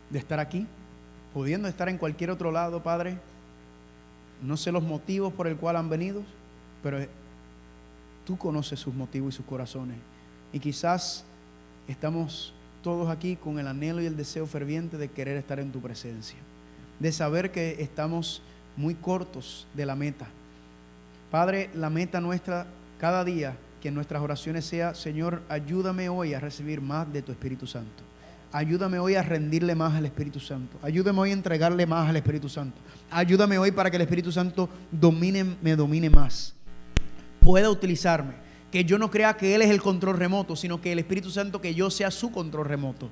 [SPEAKER 1] de estar aquí, pudiendo estar en cualquier otro lado, Padre. No sé los motivos por el cual han venido, pero tú conoces sus motivos y sus corazones. Y quizás estamos todos aquí con el anhelo y el deseo ferviente de querer estar en tu presencia, de saber que estamos muy cortos de la meta. Padre, la meta nuestra cada día, que en nuestras oraciones sea: Señor, ayúdame hoy a recibir más de tu Espíritu Santo. Ayúdame hoy a rendirle más al Espíritu Santo. Ayúdame hoy a entregarle más al Espíritu Santo. Ayúdame hoy para que el Espíritu Santo me domine más, pueda utilizarme. Que yo no crea que Él es el control remoto, sino que el Espíritu Santo, que yo sea su control remoto.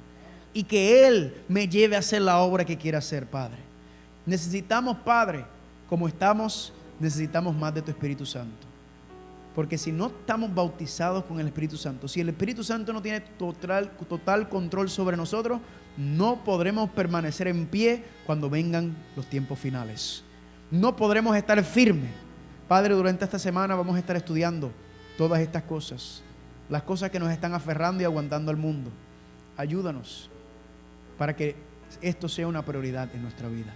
[SPEAKER 1] Y que Él me lleve a hacer la obra que quiera hacer, Padre. Necesitamos, Padre, como estamos, necesitamos más de tu Espíritu Santo. Porque si no estamos bautizados con el Espíritu Santo, si el Espíritu Santo no tiene total control sobre nosotros, no podremos permanecer en pie cuando vengan los tiempos finales. No podremos estar firmes. Padre, durante esta semana vamos a estar estudiando todas estas cosas, las cosas que nos están aferrando y aguantando al mundo. Ayúdanos para que esto sea una prioridad en nuestra vida.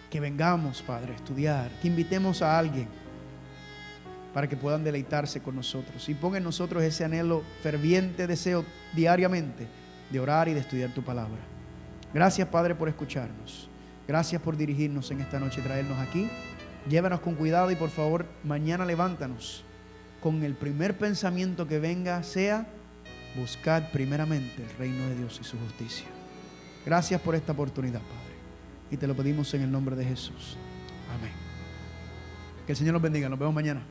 [SPEAKER 1] Que vengamos, Padre, a estudiar, que invitemos a alguien para que puedan deleitarse con nosotros, y ponga en nosotros ese anhelo, ferviente deseo diariamente de orar y de estudiar tu palabra. Gracias, Padre, por escucharnos. Gracias por dirigirnos en esta noche y traernos aquí. Llévanos con cuidado y por favor mañana levántanos con el primer pensamiento que venga sea: buscad primeramente el reino de Dios y su justicia. Gracias por esta oportunidad, Padre, y te lo pedimos en el nombre de Jesús. Amén. Que el Señor nos bendiga. Nos vemos mañana.